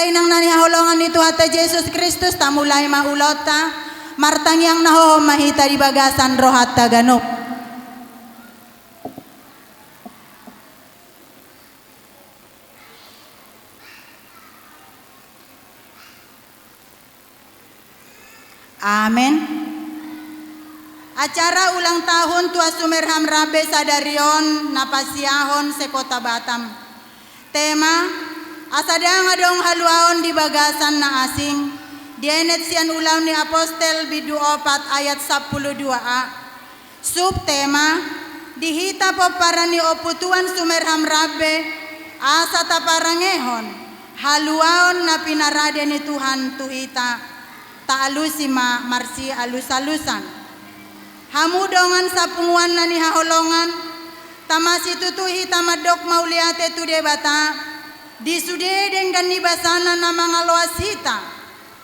mulay nang nanihahulongan ni Tuhan Yesus Kristus ta mulay maulot ta martang yang mahita di bagasan rohat ta ganop. Amin. Acara ulang tahun Tua Sumerham Rabe Sadarion Napasiahon Sekota Batam. Tema asadang adong haluaon di bagasan na asing. Dienet sian ulaw ni Apostel bidu 4 ayat 12a. Subtema dihita po para ni oputuan Sumerham Rabe asa taparangehon haluaon na pinarade ni Tuhan tuhita taalusima marsi alus-alusan. Hamudongan sa punguan na ni haholongan tamasi tutuhi tamadok mauliate tu debata disude dengan nibasana na mga loasita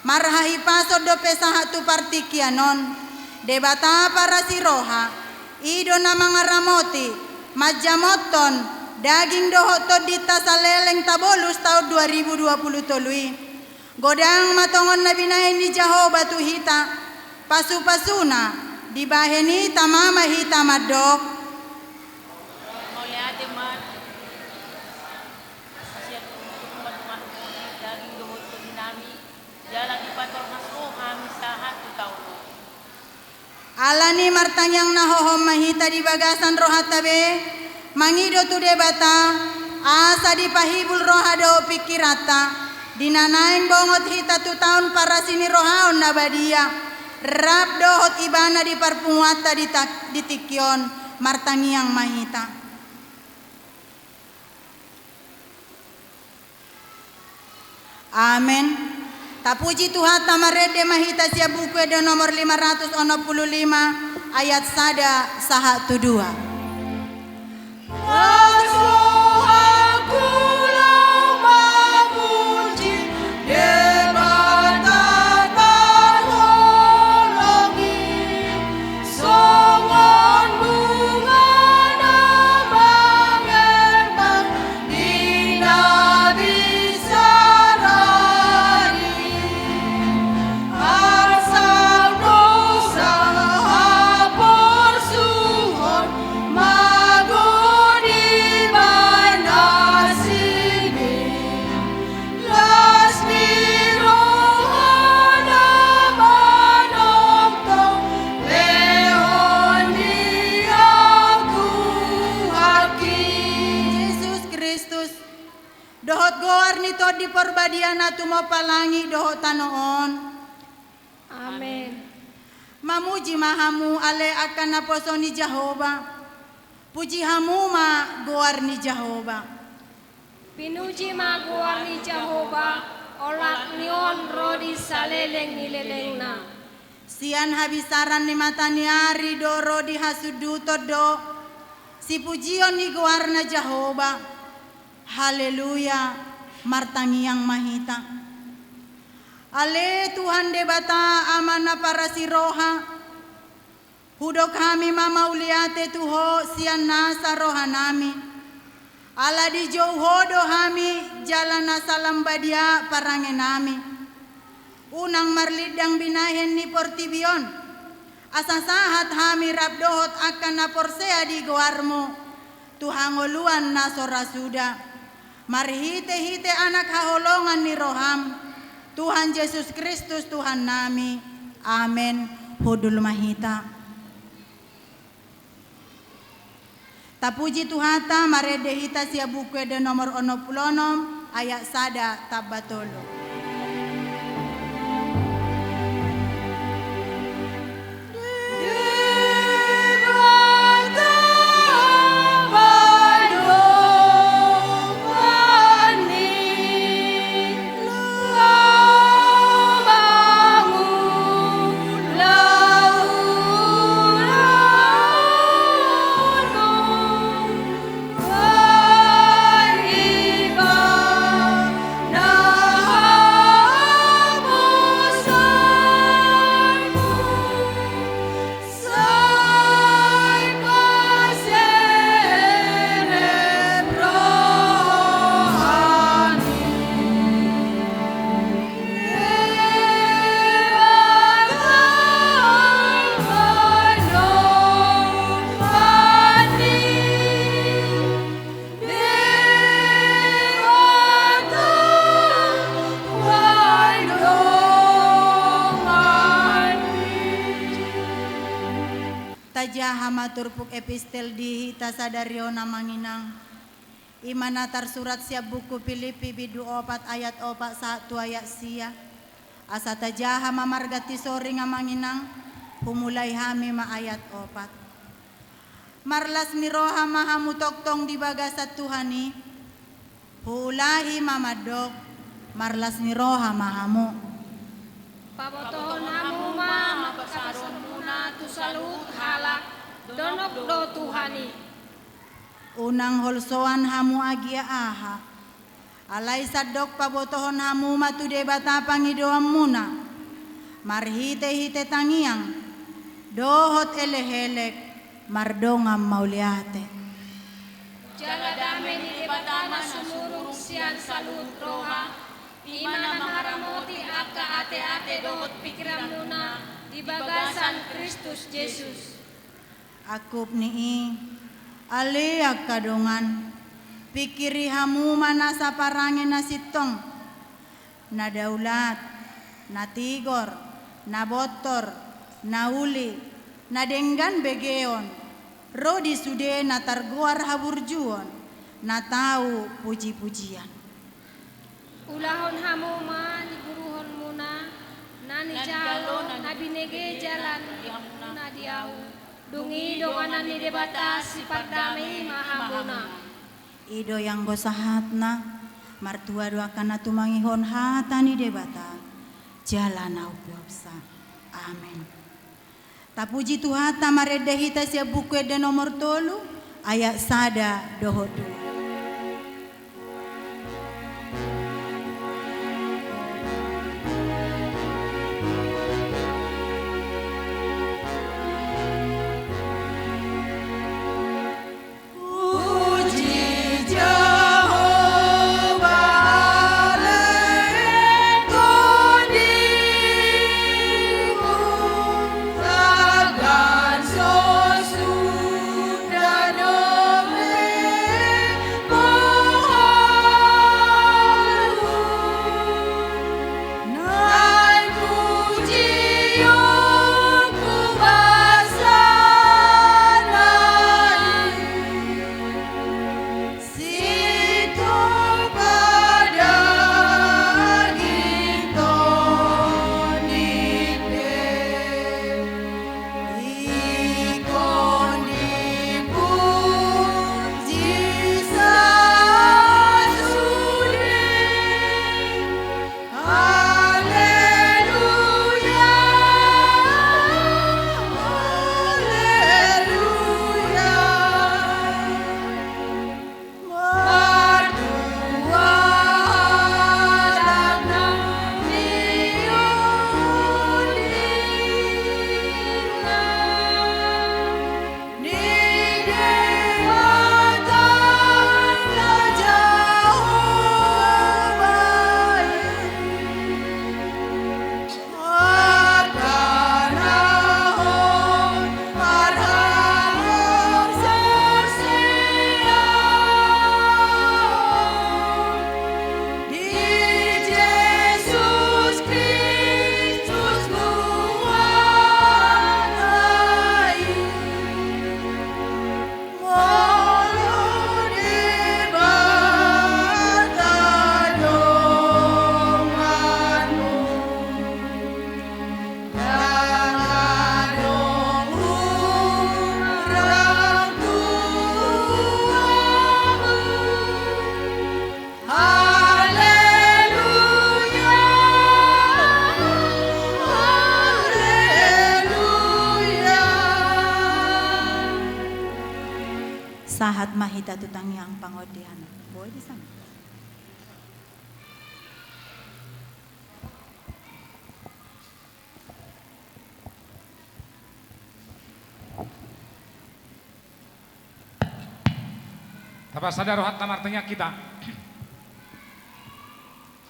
marhahi pasod do pesahatu partikianon debata para si roha ido na mga ramoti majamoton daging dohotod dita sa leleng tabolus tahun 2020 tului godang matongon na binahin ni Jehovah tuhita pasu-pasuna dibaheni tamama hita madok mauliate man siya daging dohot to dinami jalan di pator naso kami sahat taulo alani martanyang nahohom mahita di bagasan rohatabe mangido tu debata asa dipahibul rohado pikirata dinanaing bongot hita tu tahun para sini rohaon na badia rap dohot ibana di parpunguata di tikyon martangiang mahita. Amen. Tapuji Tuhan tamarede mahita siya buku edo nomor 565 ayat sada saha tudua. Di perbadiana tumo palangi doho tanoon. Amin. Mamuji mahamu ale akan naposoni Jehovah. Puji hamu ma goar ni Jehovah. Pinuji ma goar ni Jehovah. Olak nion rodi saleleng nilelengna. Sian habisaran ni mataniari doro di hasuduto do. Si pujion ni goar na Jehovah. Haleluya. Martangiang mahita. Ale Tuhan debata amana para si roha. Hudok kami mama uliate tuho sian nasa roha nami. Ala di jauhodo kami jalan nasalam badia parangen nami. Unang marlidang binahen ni portibion. Asasahat kami rabdohot akan naporsea di goarmo. Tuhangoluan nasora suda. Marhite-hite anak haholongan ni roham Tuhan Yesus Kristus Tuhan nami. Amen. Hudul mahita. Tapuji Tuhata marede hita siya buku de nomor 16 ayat sada tabatolo. Oh saja hama turpuk epistel di hita sadario namanginang. Imana tersurat siap buku Filipi bidu 4 ayat 4 1 ayat sia. Asa taja hama margati sori ngamanginang humulai hami ma ayat 4. Marlas miroha mahamu toktong di bagasat Tuhani. Hulahi mamadok marlas miroha mahamu. Pabotohon hamu ma makasaron muna tu salut halak donok do Tuhani. Unang holsoan hamu agia aha. Alai sadok pabotohon hamu matude bata pangidoam muna. Marhite hite tangiang. Dohot elehelek mardongam mauliate. Jaladame di debatana sumurung sian salut roha. Imana maharamoti aka ate-ate dohot pikiran muna di bagasan Kristus Yesus. Akup nii aliak kadongan pikiri hamu mana saparangin na sitong na daulat na tigor na botor na uli na denggan begeon rodi sude na targuar haburjuon na tahu puji-pujian. Ulahon hamu ma ni guruhon muna nani jalo na binege jalan muna diau dungi donganan ni debata sifat damai mahamuna. Ido yang gosahat na martua doakan na tumangihon hata ni debata jalan au biasa. Amin. Tapuji Tuhata maredehita siap buku de nomor tolu ayat sada dohodu. Sahat mahita tutang yang pangodian. Boleh di sana. Tapa sadar rohat namartanya kita.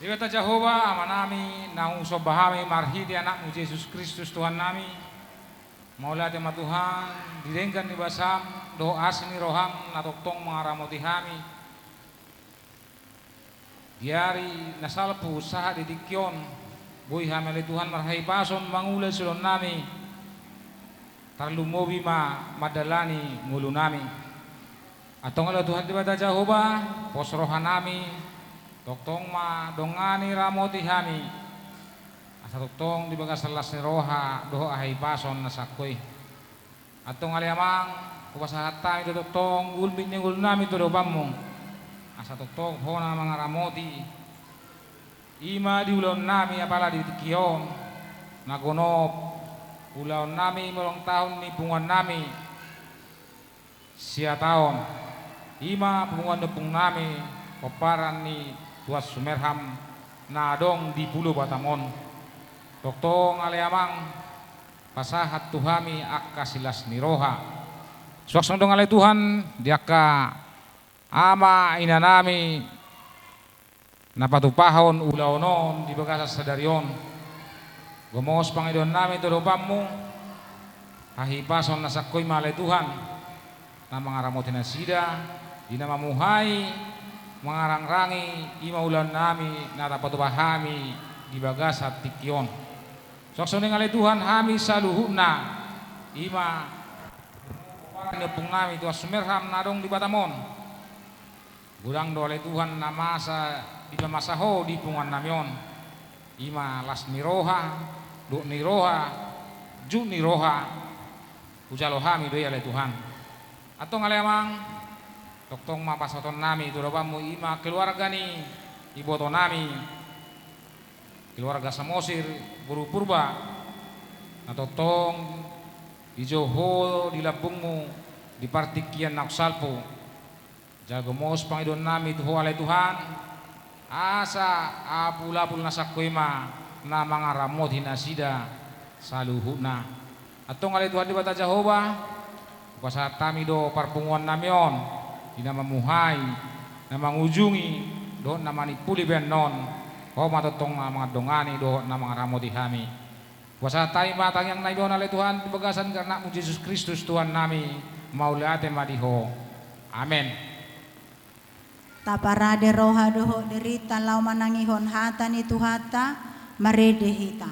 Dewata Jehovah amanami nau sobahami marhidi anakmu Yesus Kristus Tuhan nami. Maulah tema Tuhan direnggan di basam doa seni roham natoktong mengaramoti hami. Diari nasalpu saha didikyon boy hamele Tuhan marhai pason mangulai sulon nami. tarlumobi madalani ngulu nami. Atong ala Tuhan di bata Jehovah posrohan nami toktong dongani ramoti hami asa toktong di bagas salas ni roha doho ahai pason na sakoy. Atong aliamang kupasahat itu toktong ulbit ni ngulu nami to do bammo asa toktong hona mga ramoti ima di ulon nami apala di kiyon nagonop ulon nami mulong tahun ni pungan nami sia tahun ima pungan nepung nami paparan ni Tuas Sumerham na adong di Pulau Batamon toktong aleamang pasahat tuhami akka silas ni roha suaksong dong ale Tuhan diaka ama ina nami napatupahon ulaonon di bagasa sadarion gomos pangidon nami tulupammu hahipason nasakoy malay Tuhan na mga ramotin na sida di na mamuhay mga rangrangi imaulan nami na napatupahami di bagasa tikyon suaksong dong ale Tuhan hami sa luhuna ima nepung nami Tuas Sumerham nadong di Batamon gudang do ale Tuhan na masa di pamasaho di pungan namion ima las niroha do niroha ju niroha ujalohami do ale Tuhan atong alemang toktong mapasoton nami turobamu ima keluarga ni iboto nami keluarga Samosir Guru Purba natotong ijoho di labungmu di partikian naksalpo jagomos pangidon nami tuho ale Tuhan asa apul-apul nasakwema na mga ramot hinasida sa luhuna atong ale Tuhan di bata Jehovah pasat kami do parpunguan namion di na mamuhay na mangujungi do na manipuli benon o matotong mga dongani do na mga ramot hami pasat tayo matang yang naibon ale Tuhan di bagasan karena mu Jesus Kristus Tuhan nami maulate madiho amen. Taparade roha doho derita lau manangihon hata ni tuhata marede hita.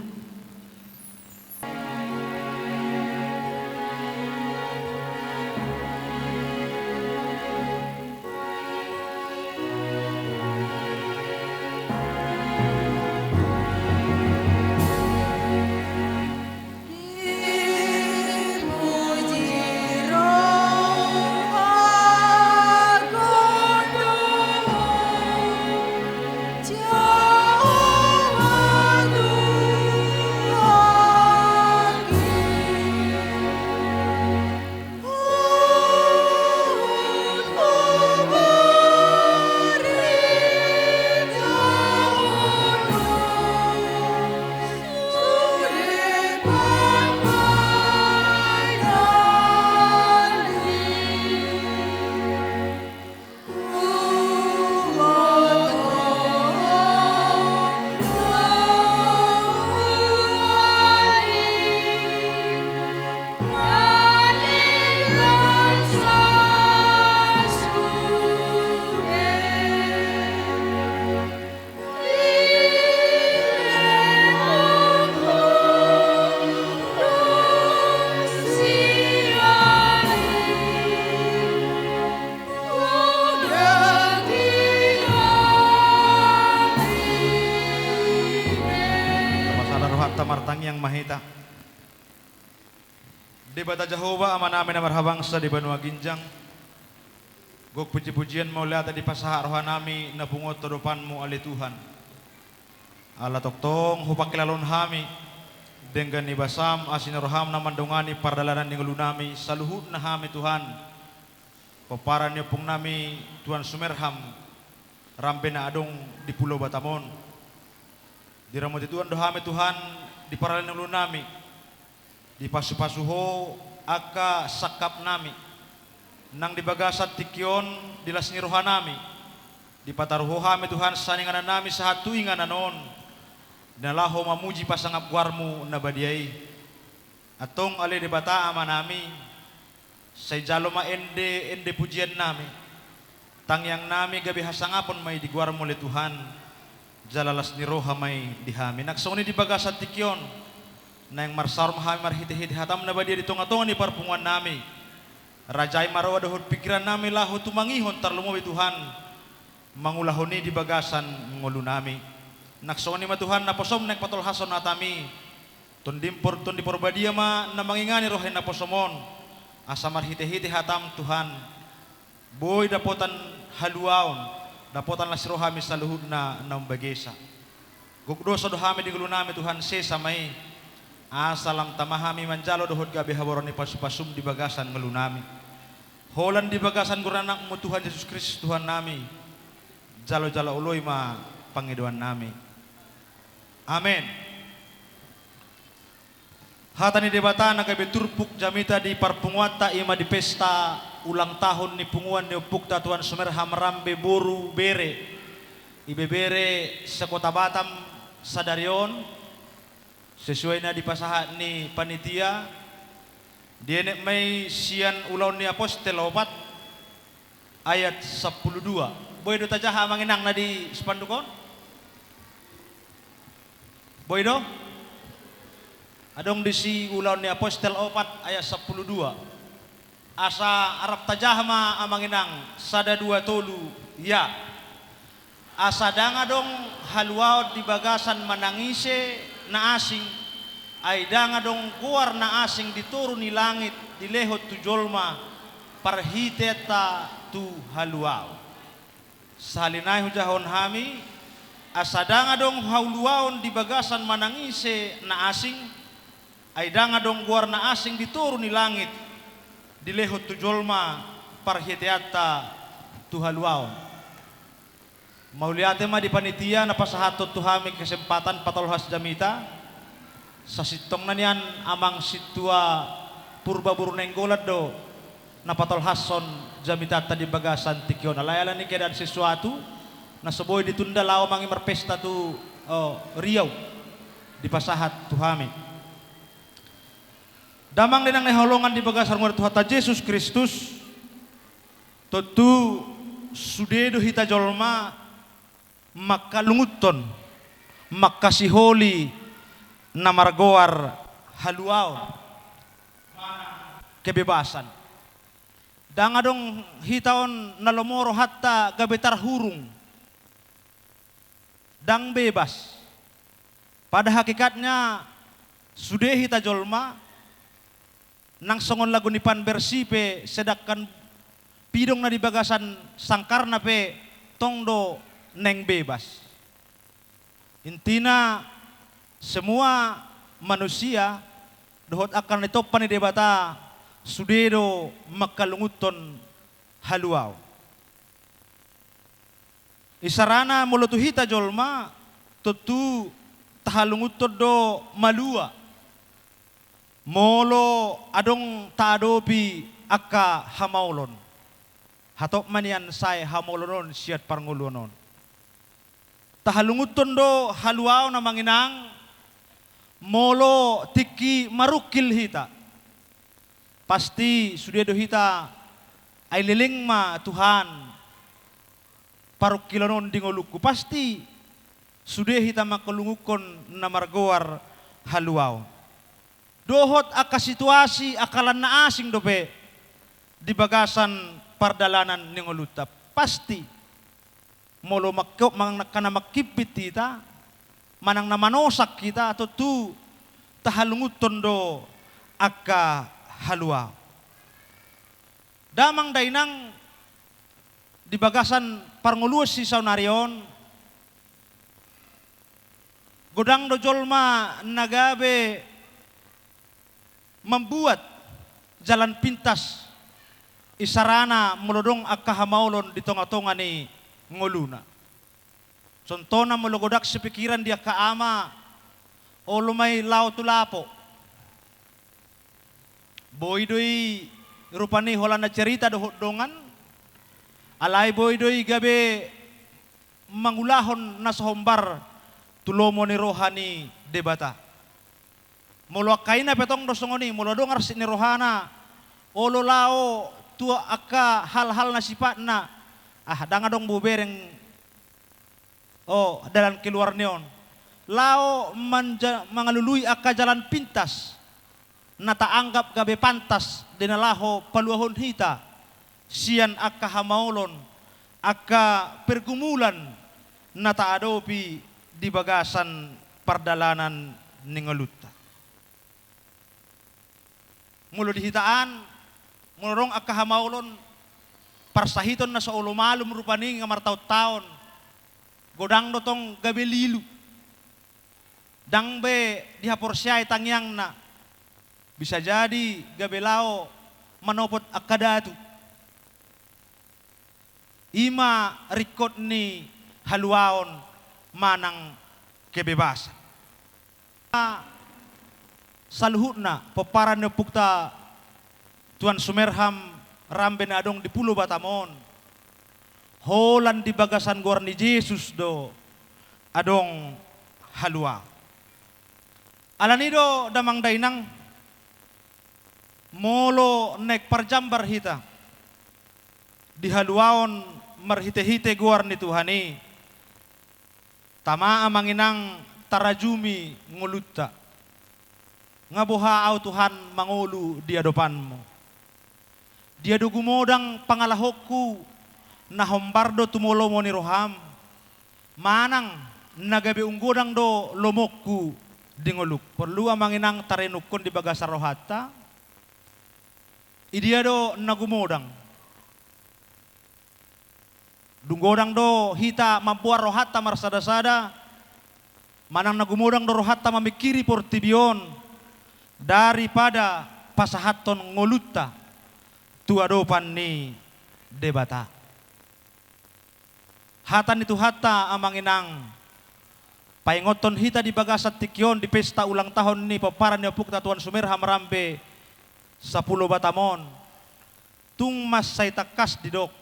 Yang mahita di bata Jehovah aman namin na marhabang sa di Banua Ginjang gog puji-pujian maula tadi pasaha roha nami na bungot todopan mo ali Tuhan ala toktong hupak kilalon hami dengan ibasam asin roham na mandungani pardalanan ning nami saluhut na hami Tuhan paparan niyo pong nami Tuan Sumerham rambe na adong di Pulau Batamon diramot Tuhan dohami Tuhan di paralel ng nami di pasu-pasuho aka sakap nami nang dibagasat tikyon dilas ni roha nami di pataruho hami Tuhan saningan nami sa hatuingan anon nalaho mamuji pasangap warmu na badiyay atong ali di bata ama nami say jalo ende pujian nami tangyang nami gabi hasangapon may digwarmo le Tuhan jalalas ni roha may dihami nagsoni di bagasat tikyon na yang marsar mahami marhiti-hiti hatam na badia di tonga-tonga ni parpungan nami. Rajai marawa dohot pikiran nami lahu tumangihon tarlumoy Tuhan. Mangulahoni di bagasan ngulu nami. Naksoni ma Tuhan na posom nek patolhason natami. Tundipor badia ma na mangingani rohin na posomon. Asa marhiti-hiti hatam Tuhan. Boy dapotan haluaon. Dapotan lasrohami sa luhud na bagesa. Gugdoso dohami di ngulu nami Tuhan sesamay. Asalam tamahami manjalo dohod gabi haboron ni pasum di bagasan ngelunami. Holan di bagasan guranak mo Tuhan Yesus Kristus Tuhan nami. Jalo-jalo uloy ma pangiduan nami. Amin. Hatani debata nagabi turpuk jamita di parpunguata ima di pesta ulang tahun ni punguan ni upukta Tuhan Sumerham Rambe Boru Bere. Ibebere sa Kota Batam Sadarion. Sesuai na dipasahan ni panitia dia may siyan ulaw ni Apostel 4 ayat 12. Boy do tajaha manginang na di spandukon? Boy do? Adong di si ulaw ni Apostel 4 ayat 12. Asa arap tajaha ma amanginang sada dua tolu ya. Asa dangadong haluaw di bagasan manangise na asing ay dangadong kuar na asing diturun ni langit dilehot tu jolma parhiteta tu haluaw. Salinay hujahon hami asa dangadong haluaon di bagasan manangise na asing ay dangadong kuar na asing diturun ni langit dilehot tu jolma parhiteta tu haluaw. Mauliate ma di panitia na pasahatot tuhami kesempatan patolhas jamita sa sitong na niyan amang situa purba burunenggolad do na patolhason jamita tadi bagasan tikyon alayalan ni keadaan sesuatu na saboy ditunda lawa mangi marpesta tu Riau di pasahat tuhami damang dinang naholongan di bagasan ngor Tuhan Yesus Kristus tutu sudedo hita jolma makalunguton makasiholi na margoar haluaw kebebasan dangadong hitaon na lomoro hatta gabetar hurung dang bebas pada hakikatnya sudah hita jolma nang songon lagu ni pan bersipe sedakkan pidong na di bagasan sangkarna pe tongdo neng bebas. Intina semua manusia dohot akan itu pani debata sudedo makalunguton haluaw. Isarana mulutu hita jolma tutu tahalunguton do malua. Molo adong taadopi akka hamaulon. Hatok manian say hamaulonon siat parngulunon. Tahalunguton do haluaw na manginang molo tiki marukil hita. Pasti sudah do hita ay liling ma Tuhan parukilonon dingoluku. Pasti sudah hita makalungukon na margoar haluaw. Dohot aka situasi akalan na asing dope di bagasan pardalanan ningoluta. Pasti molo kana makipit kita manang namanosak kita atau tu tahalunguton do akka halua damang dainang di bagasan parnguluos si saunarion godang do jolma nagabe membuat jalan pintas isarana melodong akka hamaulon di tonga-tonga ni ngoluna. Contohna mologodak sa pikiran dia kaama o lumay lao tulapo. Boy doy rupani hola na cerita do dongan. Alay boy doy gabe mangulahon na sombar tulomo ni rohani debata. Molo kaina petong dosongoni molo dongar si ni rohana olo lao tua akka hal-hal na sifatna dangadong bubereng dalam keluar neon lao mangalului aka jalan pintas nata anggap gabe pantas dinalaho paluahon hita sian aka hamaulon aka pergumulan nata adopi di bagasan pardalanan ningaluta. Mulo dihitaan mulorong aka hamaulon parsahiton na sa ulumalum rupani nga martaw-taon godang dotong gabe lilu dangbe dihaporsyay tangyang na bisa jadi gabelao manopot akadatu ima rikot ni haluaon manang kebebasan saluhutna peparan na pukta Tuan Sumerham rambe na adong di Pulo Batamon holan di bagasan gor ni Jesus do adong halua alanido damang dainang molo nek parjambar hita di haluaon marhite-hite gor ni Tuhani tama amanginang tarajumi ngulutta ngabuha au Tuhan mangulu di adopanmu dia dugumodang pangalahokku na hombardo tumolo mo ni roham manang nagabi unggodang do lomokku dingoluk perlu amanginang tarenukon di bagasa rohata idia do nagumodang dunggodang do hita mampuar rohata marsada-sada manang nagumodang do rohata mamikiri portibion daripada pasahaton ngoluta tuadopan ni debata hatan itu hata amanginang paingoton hita di bagasat tikyon di pesta ulang tahun ni paparan ni Pukta Tuan Sumerham rambe sa Pulo Batamon tung mas say takas didok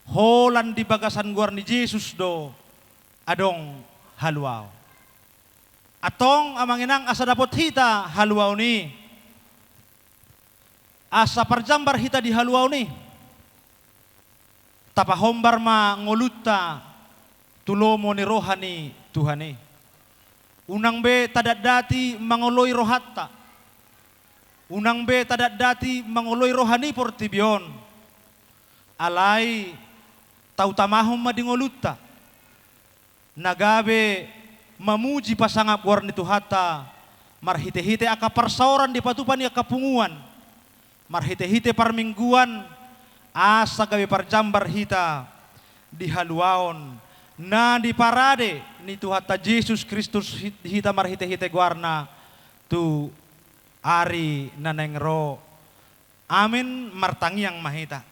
holan di bagasan guar ni Jesus do adong haluaw atong amanginang asa dapot hita haluaw ni asa parjambar hita di haluaw ni tapahombar ma ngoluta tulomo ni rohani Tuhani unang be tadat dati mangoloy rohatta unang be tadat dati mangoloy rohani portibion alay tautamahom madingoluta nagabe mamuji pasangap war ni Tuhata marhite-hite aka parsauran di patupan ya kapunguan marhite-hite parmingguan asa gawe parjambar hita di haluaon na di parade ni Tuhata Jesus Kristus hita marhite-hite guarna tu ari nanengro amin martangyang mahita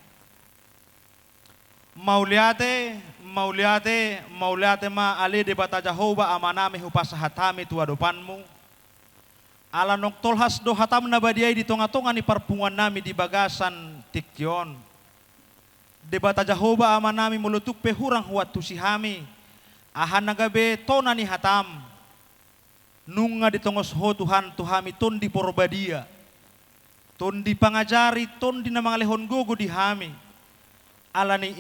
mauliate ma ali de bata Jehovah amanami hupasahatami tuadopanmu ala nok tolhas do hatam na badiay di tonga-tonga ni parpungan nami di bagasan tikyon de bata Jehovah amanami mulutuk pehurang huat tusihami ahan nagabe tona ni hatam nunga di tongos ho Tuhan tuhami ton di porbadia ton di pangajari ton di namangalehon gogo di hami ala ni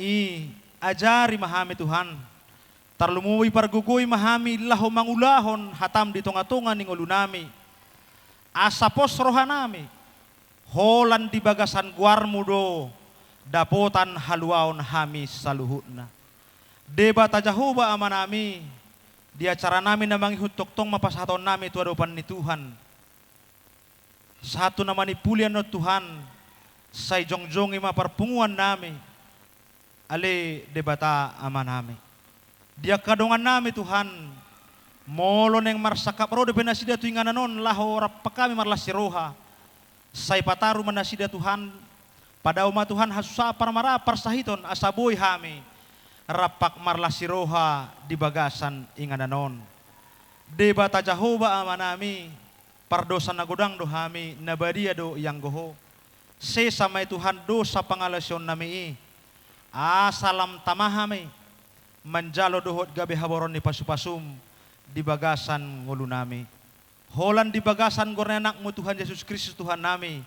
ajari mahami Tuhan tarlumuwi pargugoy mahami laho mangulahon hatam di tonga-tonga ning ulunami asa pos rohanami holan di bagasan guarmu do dapotan haluaon hami saluhutna debata Jehovah amanami di acara nami na mangihuttoktong mapasaton nami tuadopan ni Tuhan satu naman ipulian no Tuhan say jongjong ima parpunguan nami ale debata amanami dia kadongan nami Tuhan molo neng marsakap ro de penasida tu ingananon laho rap kami marlasiroha say pataru manasida Tuhan pada umat Tuhan hasusa parmara parsahiton asaboy hami rapak marlasiroha di bagasan ingananon debata Jehovah amanami pardosa nagodang do hami nabadia do yang goho se samay Tuhan dosa pangalasyon nami salam tamahami manjalo dohot gabe haboron ni pasupasum di bagasan ngulu nami holan di bagasan gornenakmu Tuhan Yesus Kristus Tuhan nami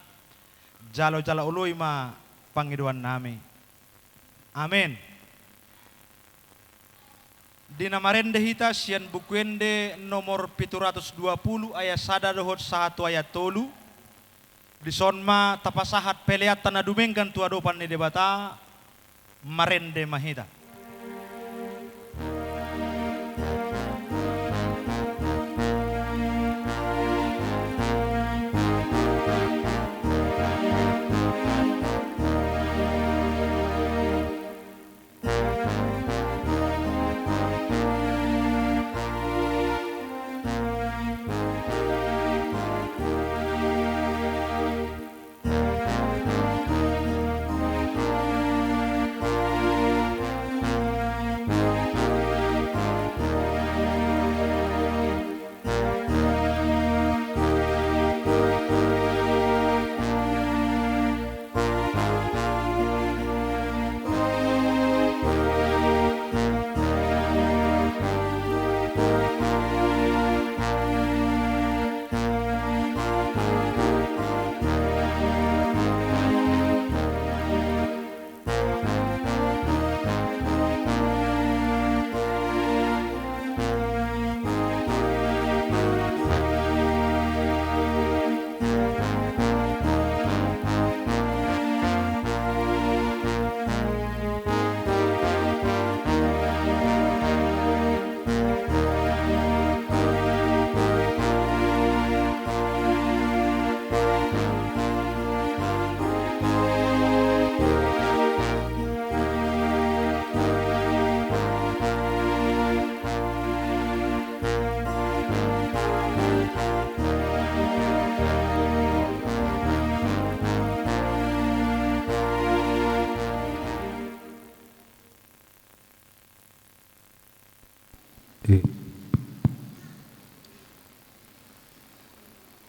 jalo-jalo uloy ma pangiduan nami amin. Dina marende hita sian bukuende nomor 720 ayat sada dohot 1 ayat tolu. Di sonma tapasahat peleat tanah dumengkan tua dopan ni debata marende mahita.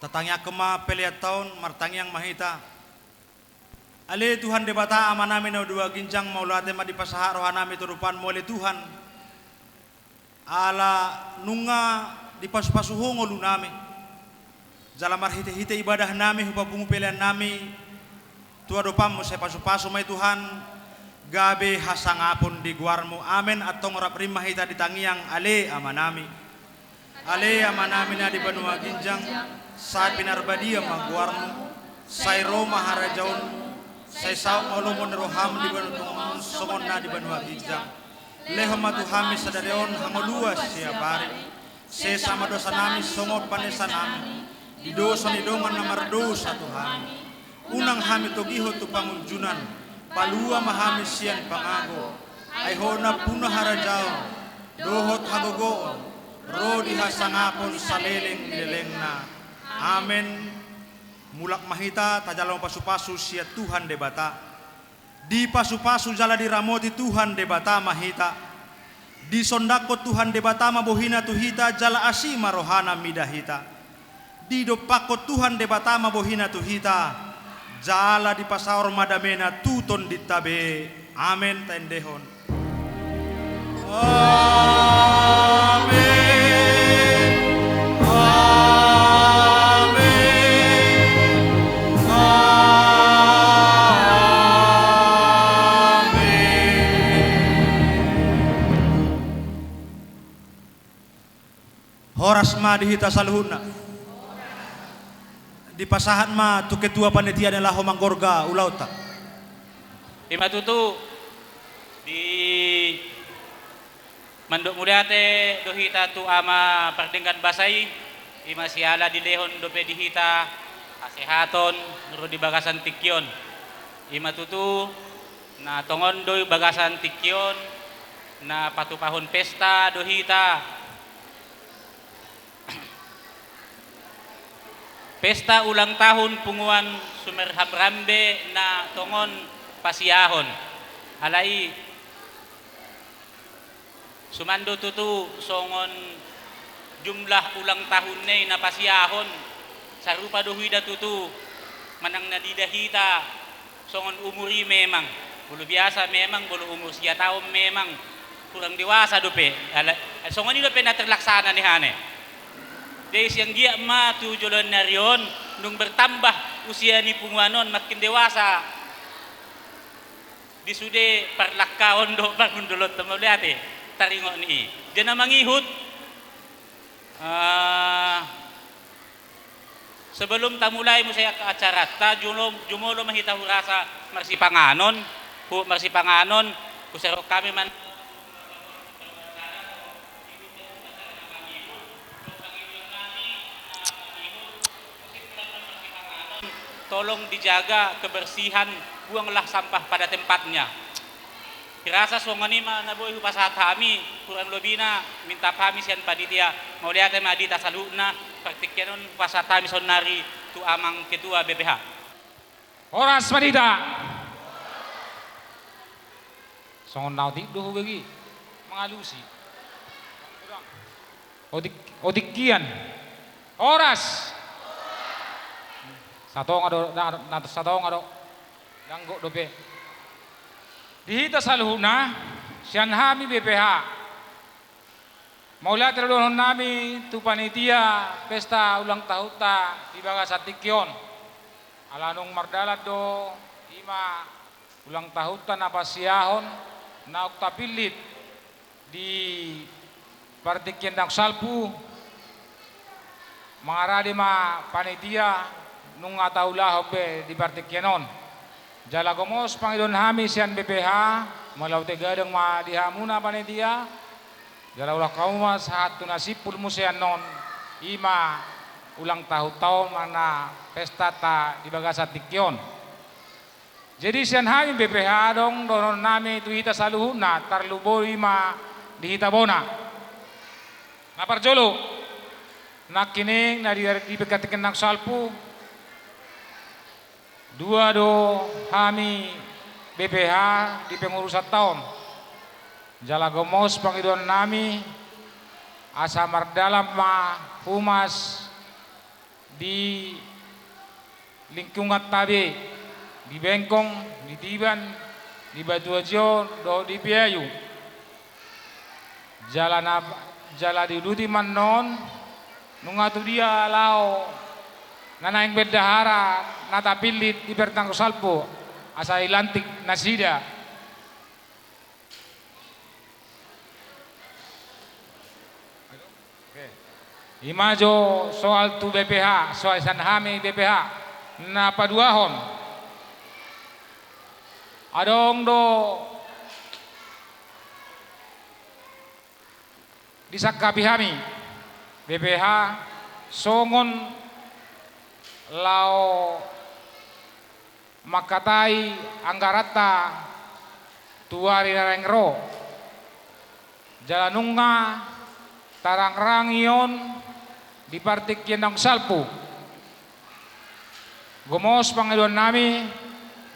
Tatangya kema peliat tahun martangyang mahita. Ale Tuhan debata amanami na dua ginjang maulate ma di pasaha rohanami turupan mole Tuhan. Ala nunga di pasu-pasuhongo lunami. Jala marhite-hite ibadah nami hupapungu pelian nami. Tua dopamu saya pasu-pasu mai Tuhan. Gabe hasangapun di guarmu. Amin atong rap rimah hita di tangiang ale amanami. Ale amanami na di benua ginjang. Saat binarbadia maguarmu, say Roma harajaunmu, say saung olumon roham di benua somon na di benua ginjang. Leho matuhami sadareon hangolua siapari, se sama dosa nami somot panesa nami, di dosa ni dongan namar dosa Tuhami. Unang hami togiho tu pangunjunan, palua mahami sian pangago, ay hona puna harajaun, dohot hagogoon, rodi hasangapon saleleng nileleng na. Amen. Mulak mahita tajalau pasu-pasu sia Tuhan debata. Di pasu-pasu jala diramoti Tuhan debata mahita. Di sondako Tuhan debata mabohina tuhita jala asima rohana midahita. Di dopako Tuhan debata mabohina tuhita jala di pasaor madamena tuton ditabe. Amen tendehon. Amen. Horas ma dihita saluhuna. Di pasahan ma tu ketua panitia adalah homanggorga ulauta. Imatutu di mandok muliate dohita tu ama pardengkan basai imasiala di lehon dope dihita asehaton nuru di bagasan tikyon. Imatutu na tongon doi bagasan tikyon na patupahon pesta dohita. Pesta ulang tahun punguan Sumerham Rambe na tongon pasiyahon. Alai sumando tutu songon jumlah ulang tahun ne na pasiyahon. Sarupa dohida tutu manang nadidahita songon umuri memang. Bulu biasa memang, bulu umur sia tahun memang kurang dewasa dope. Songon ini dope na terlaksana ni hane. Dari siang dia ma tujuan narion nung bertambah usia ni punguanon makin dewasa disude parlakkaon do pangundulot tamo liate taringo ni. Diyan na mangihut. Sebelum tamulay mo sa acara, ta jumulo mahita hurasa marsipanganon, kusero kami man tolong dijaga kebersihan, buanglah sampah pada tempatnya. Kirasa songanima na boy hupasat kami, kurang lebih na minta kami sian panitia, mau lihat madita saluna, praktiknya nun hupasat kami sonari tu amang ketua BPH. Oras madita. Songon nautik duhu bagi mengalusi. Odikian. Oras. Satong ado ganggo dope. Dihita saluhuna sian hami BPH. Maula terdohon nami tu panitia pesta ulang tahun ta di Bagasatikyon. Alanong mardalad do ima ulang tahun ta napasiyahon na oktapilit di Partikyan ng Salpu. Mangaradi ma panitia nung ataulah be di Partikyanon. Jala gomos Panginoon hami sian BPH malaw tegadang ma dihamuna panitia. Jala ulah kaumas hatu nasipul musian non ima ulang tahun mana pesta ta di Bagasatikyon. Jadi sian hami BPH dong donon nami tu hita saluhuna tarlubo ima di hita bona. Naparjolo nakining na di Partikyan ng Salpu. Dua do hami BPH di pengurusan tahun. Jala gomos Panginoon nami asa mardalam ma humas di lingkungan tabi di Bengkong, di Tiban, di Batuajo, do di Piayu. Jala di Luti Manon nungatu dia lao nanaing berdahara natapilit di Bertang Salpo asa ilantik nasida. Imajo soal tu BPH, soal sanhami BPH na paduahon. Adong do disakapi hami BPH songon lao makatai anggarata tuari narengro jalanunga tarang-rangion di Partikyan ng Salpu. Gumos Panginoon nami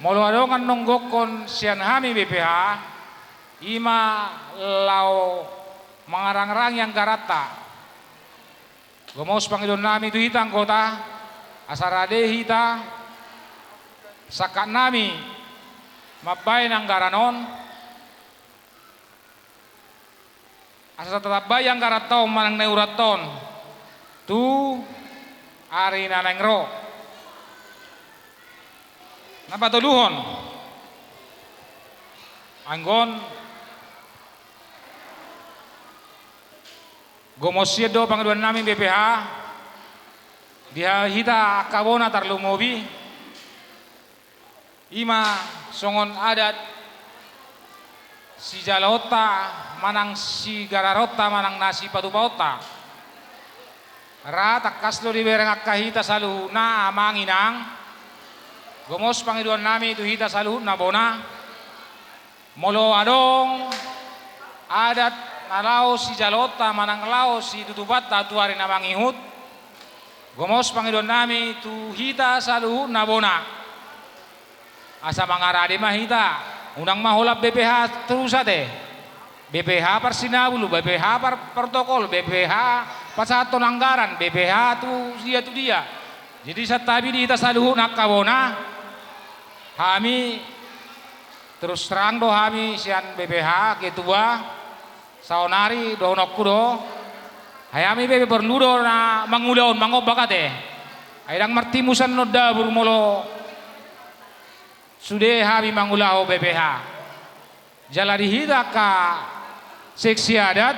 moluadongan nunggokon sian hami BPH ima lao mangarang-rang yang garata. Gumos Panginoon nami tu hitang kota asarade hita sakat nami mabay ng garanon asa tetap bayang garaton manang neuraton tu ari nanengro napatuluhon anggon gomosyedo Panginoon namin BPH dia hita kabona tarlumobi ima songon adat si jalota manang si gararota manang nasi patupauta rata kaslo di bereng akahita salu na amanginang gomos Panginoon nami tu hita salu na bona molo adong adat nalao si jalota manang lao si tutupata tuari na mangihut gomos Panginoon nami tu hita salu na bona asa mangarade mahita unang mahulap BPH terus ate BPH parsinabulu BPH protokol BPH pasaton anggaran BPH tu dia jadi satabi di hita salu nak kabona kami terus terang do kami sian BPH ketua saonari do nokkudo hayami bebe perludo na mangulaon mangobakate aidang martimusan no dabur molo sude kami mangulao BPH jala dihida ka seksi adat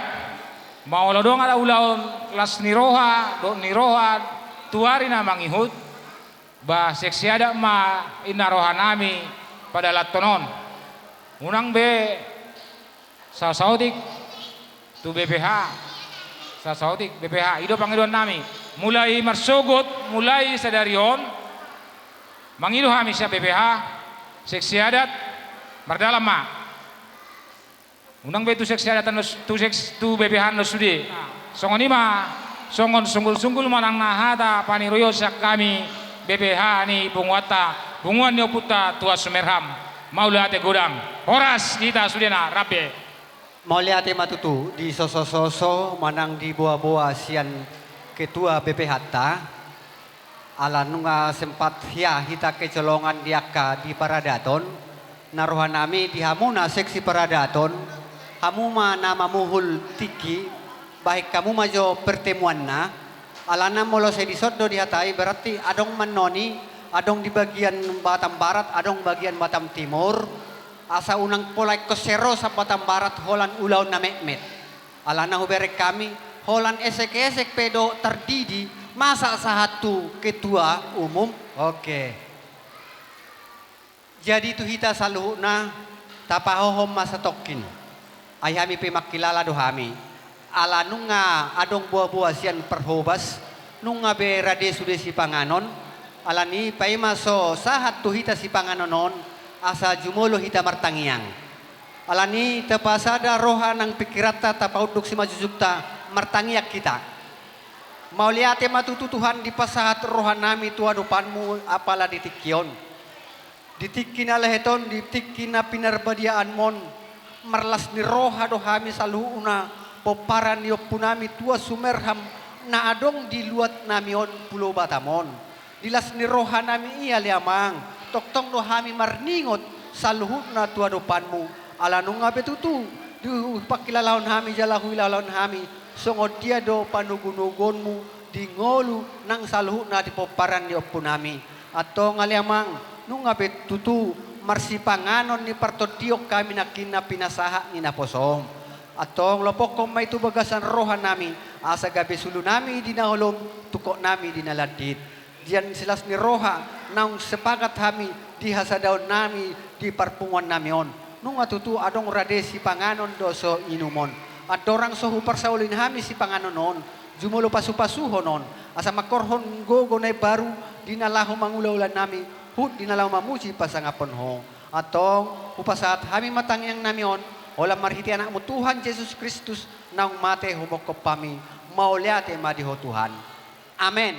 mau dong ada ulaun las niroha do niroha tuari na mangihut bah seksi adat ma inaroha nami pada latonon unang be saudik tu BPH saudik BPH ido pangiluan nami mulai marsogot mulai sadarion mangilu kami siya BPH seksi adat mardalam ma unang be tu seksi adat tu BPH no sudi songon ima songon sunggul manang nahata paniroyo sak kami BPH ni penguata bunguan ni puta tua Sumerham maulate godang horas kita sudena rabe mauliate matutu di soso manang di boa sian ketua BPH ta ala nunga sempat hita kecolongan diaka di Paradaton narohanami di hamuna seksi Paradaton hamuma nama muhul tiki baik kamu majo pertemuan na alana molo sedisodo dihatai berarti adong manoni adong di bagian Batam Barat adong bagian Batam Timur asa unang polai kosero sa Batam Barat holan ulaw na mekmet alana huberek kami holan esek pedo terdidi masa satu ketua umum oke. Jadi itu hita saluh na tapahohom masa tokin ayami pe makilala dohami ala nunga adong buah-buah sian perhobas nunga be rade sude si panganon ala ni pai maso sahat tu hita si panganonon asa jumolo hita martangiang ala ni tapasada roha nang pikirata tapauduk si majujukta martangiak kita mau liate matutu Tuhan di pasahat roha nami tua depanmu apala ditikion ditikin aleheton ditikin pinarbadiaan mon marlas ni roha dohami saluuna poparan yok punami tua Sumerham na adong di luat namion Pulau Batamon dilas ni roha nami iya liamang toktong dohami marningot saluhut na tua dopanmu ala nunga betutu di pakilalaon hami jalahu ilalaon hami songod dia do panugunugonmu di ngolu nang saluhut na di poparan yok punami atau ngaliamang nunga betutu marsipanganon ni partotiok kami nakina pinasaha ni naposom atong lopok kong may tubagasan rohan nami asa gabi sulu nami dinahulom tukok nami dinaladit diyan silas ni roha nang sepakat kami di hasadaw nami di parpungan namion nung atutu adong rade si panganon doso inumon at dorang sohu parsaulin kami si panganonon jumulo pasu-pasuhonon asa makorhon gogonay baru dinalaho mangulaulan nami hut dinalaho mamuji pasangapon ho atong upasat kami matangyang namion olam marhiti anakmu Tuhan Yesus Kristus nang mate humokop pami mauliate madiho Tuhan. Amen.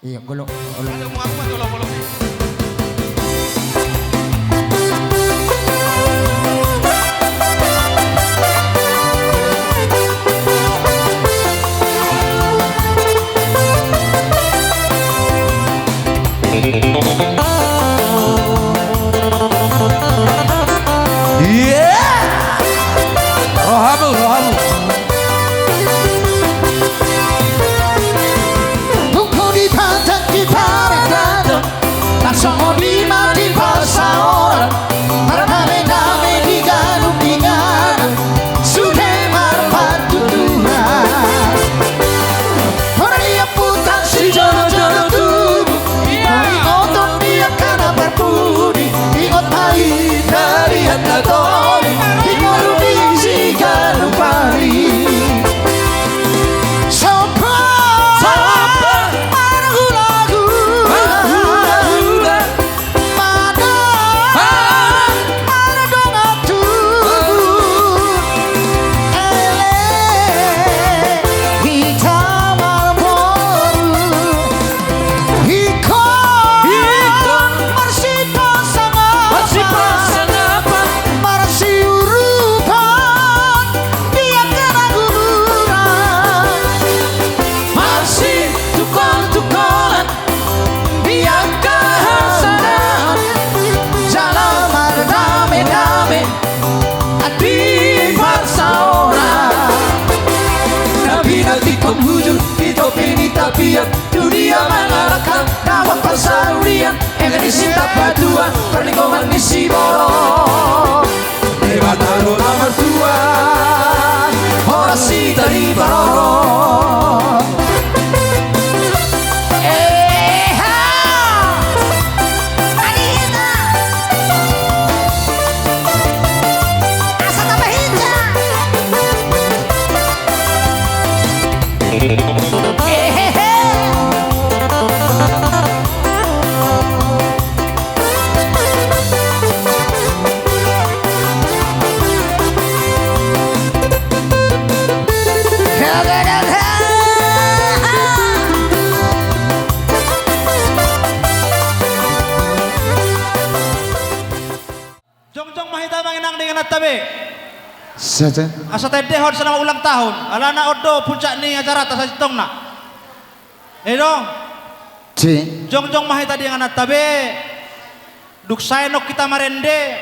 Iya, golong. Ada mau apa tolong. Rohamu. Buku di pantai di Paradaton, langsung di mati pasaoran, marame di galung dingan, sudah marpatu Tuhan. Orang putang si jodoh tubuh, ingoton dia karena berbudi, ingot pahit dari hati ingolu di galu pari. Biar dunia mengarahkan tawang persaurian Indonesia tak berdua perlingkungan misi borong Lewat aroma mertua adat tabe. Saja. Asa tedehon selama ulang tahun. Alana odo puncak ni acara tas sitong na. Dong. Ci. Jong mah tadi yang anak tabe. Duk saya nok kita marende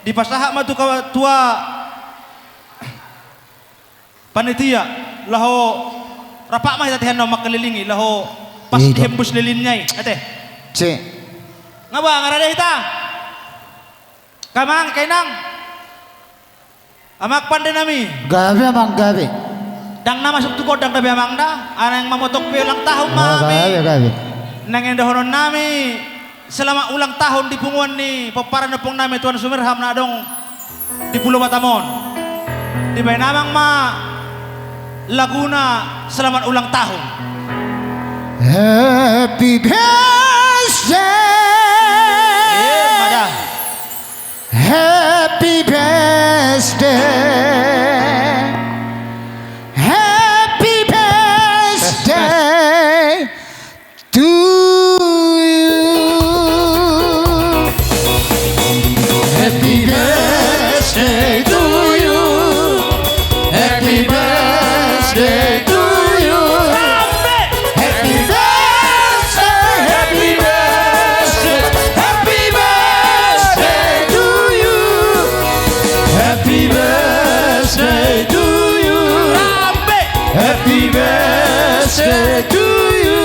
di pasaha mah tu tua panitia laho rapak mah tadi hendak makelilingi laho pas dihembus lilinnya ate. Ci. Ngapa ngarade kita? Kamang kainang. Amak pandai nami. Gawe mang gawe. Dang na masuk tu kodang tabi amang dah. Ana yang mamotok pe ulang tahun mami. Gawe. Nang endohonon nami selama ulang tahun di punguan ni peparan nepong nami Tuan Sumirham na dong di Pulau Batamon. Di bayi namang ma Laguna selamat ulang tahun. Happy birthday. Madam. Happy birthday. Happy birthday to you. Happy birthday to you. Happy birthday to you. Happy birthday, happy birthday, happy birthday to you. Happy birthday to you. Happy birthday to you.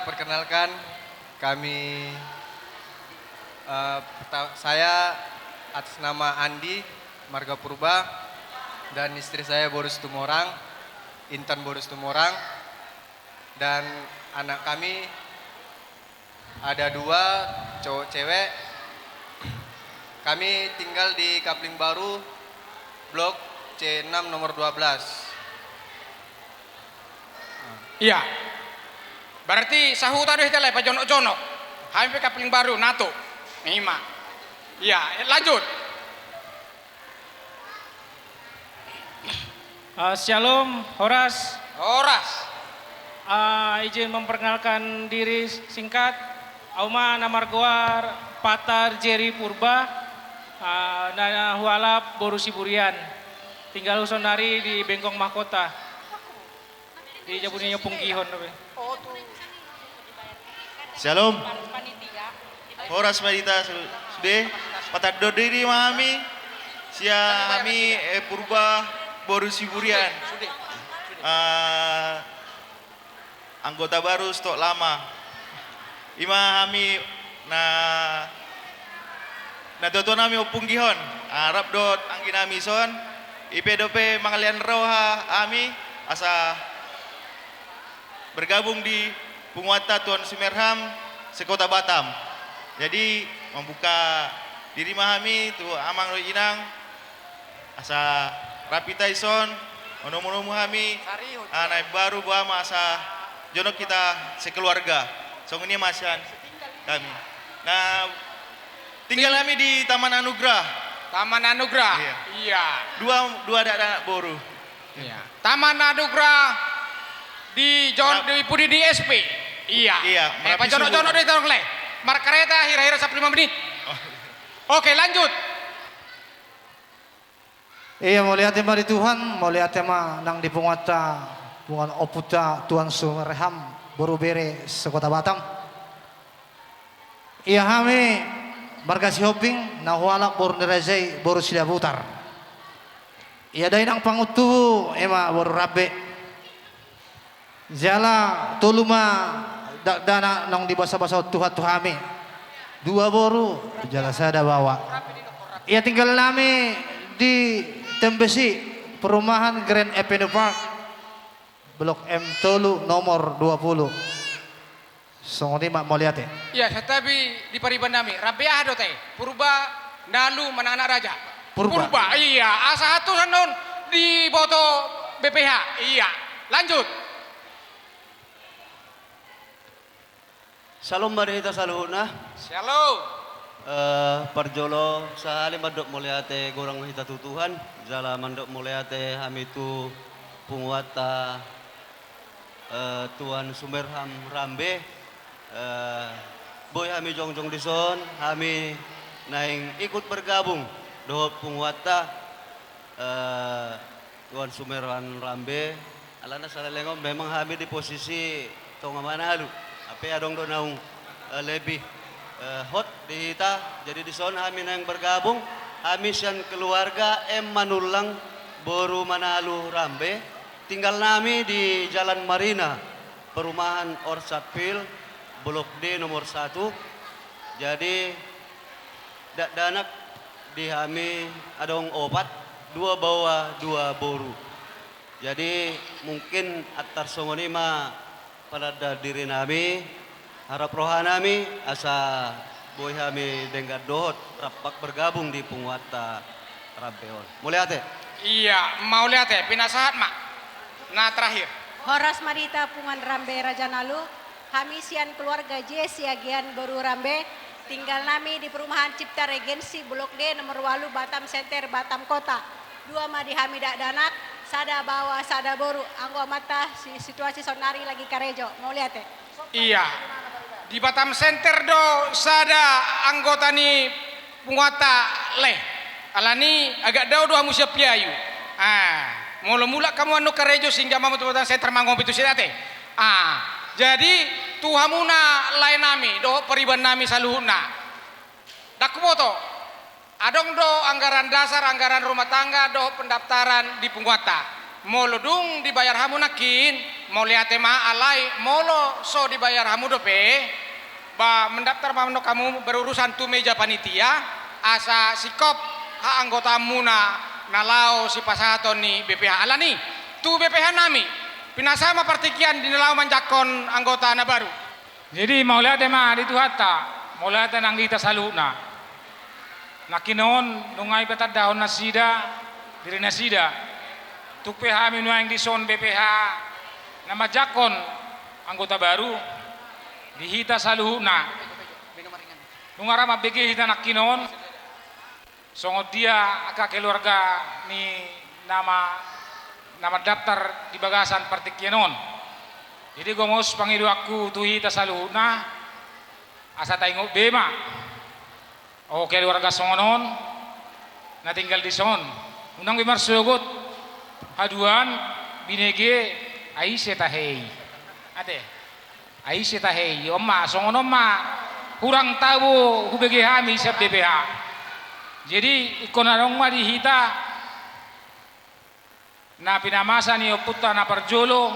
perkenalkan kami saya atas nama Andi Marga Purba dan istri saya Boris Tumorang, Intan Boris Tumorang, dan anak kami ada 2 cowok cewek. Kami tinggal di Kapling Baru, Blok C6 nomor 12. Iya. Berarti sahuta deh tele pa jonok-jonok. Kami Kapling Baru NATO. Nima. Iya, lanjut. Shalom, Horas. Horas. Izin memperkenalkan diri singkat. Auma Namargoar Patar Jerry Purba. Nana Hualap Borusi Burian. Tinggal usonari di Bengkong Mahkota. Di Jabuninya Punggihon. Shalom. Horas Madita sudah patad diri mami. Sia kami Purba Borusi Burian. Anggota baru stok lama. Ima kami na toto nami opung gihon. Arab dot angin nami son. IPDP mangalian roha kami asa bergabung di Punguata Tuan Sumerham Sekota Batam. Jadi membuka diri mahami tu amang lo inang asa rapi taison onomu kami anak baru buama asa jonok kita sekeluarga. So ini masyan kami. Nah tinggal kami di Taman Anugrah. Taman Anugrah. Iya. Dua anak boru. Iya. Taman Anugrah di Pudi di SP. Iya. Iya. Pak Jono deh tolong le. Mark kereta akhir-akhir 5 menit. Oke, lanjut. Iya, mau lihat mari Tuhan, mau lihat tema nang di Punguata, Pungan Oputa Tuan Sumerham Borubere Sekota Batam. Iya kami marga si Hoping nahualak boru nerejai boru sila putar. Iya dai nang pangutu ema boru rabe. Jala tuluma dana nang di basa-basa Tuhan Tuhami. 2 boru jala sada bawa. Iya tinggal nami di Tembesi perumahan Grand Avenue Park Blok M Tolu nomor 20. Songoni mak mau lihat ya? Iya, tetapi di pariban nami Rabiah do teh Purba Nalu Manana Raja. Purba. Iya, asa satu sanon di boto BPH. Iya, lanjut. Salam barita saluhuna. Shalom. Parjolo sahali mandok muliate gorang hita tutuhan. Jala mandok muliate hamitu Punguata Tuan Sumerham Rambe. Boy kami jongjong dison, kami naing ikut bergabung do Punguata Tuan Sumerham Rambe. Alana salalengom memang kami di posisi tonga mana halu. Apa adong do naung lebih hot di kita. Jadi di son kami naing bergabung. Kami sian keluarga Manulang Boru Manalu Rambe. Tinggal nami di Jalan Marina, perumahan Orsatpil, Blok D nomor 1. Jadi danak di kami adong opat, 2 bawa 2 boru. Jadi mungkin atar songonima pada diri nami, harap roha nami asa boy kami denggat dohot rapak bergabung di Punguata Rampeon. Mulai ate? Iya, mau lihat ya, pinasahat mak. Nah terakhir. Horas Marita Pungan Rambe Raja Nalu, kami sian keluarga J siagian Boru Rambe, tinggal nami di perumahan Cipta Regensi Blok D nomor 8 Batam Center Batam Kota. 2 madi kami dak danak, sada bawa sada boru, anggo mata situasi sonari lagi karejo. Mau lihat ya? Iya. Di Batam Center do sada anggota ni Punguata leh. Alani agak dau do hamu siap piayu. Mula-mula kamu anu karejo sehingga mamu Batam Center mangom itu sidate. Jadi tuhamuna lain nami do periban nami saluhuna. Daku foto. Adong do anggaran dasar, anggaran rumah tangga do pendaftaran di Punguata. Molodung dibayar hamu nakin mau lihat tema alai molo so dibayar hamu dope ba mendaftar pamno kamu berurusan tu meja panitia asa sikop ha anggota muna nalau si pasaton ni BPH alani tu BPH nami pinasama partikian di nalau manjakon anggota na baru. Jadi mau lihat tema di tuhata mau lihat nang kita saluna nakinon nungai betad daun nasida diri nasida tuk PH minu yang dison BPH nama jakon anggota baru dihita saluhuna nungarama BG hita nakinon songot dia aka keluarga ni nama daftar di bagasan partikianon jadi gomos pangidu aku tu hita saluhuna asa taingok bema o keluarga songonon na tinggal di son unang bimar sugot haduan binege Aisyah tahei, ate, Aisyah tahei, omma, songon omma, kurang tahu hubege hami sab BPH. Jadi ikonarong ma dihita, na pinamasa ni oputta na parjolo,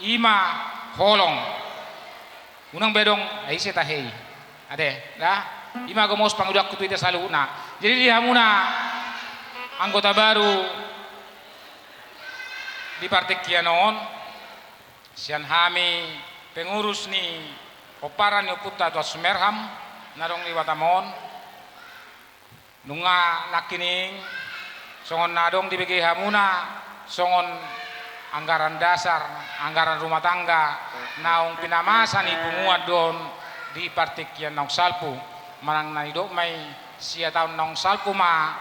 ima holong, unang bedong Aisyah tahei, ate, dah, ima gomos pangudak kutu ita saluna. Jadi dihamuna anggota baru di partikianon sian hami pengurus ni oparan ni putta to Sumerham narong liwatamon nunga nakining songon nadong di BG hamuna songon anggaran dasar anggaran rumah tangga naung pinamasa ni pumuat don di partikian nong salpu manang naidok may sia tahun nong salpu ma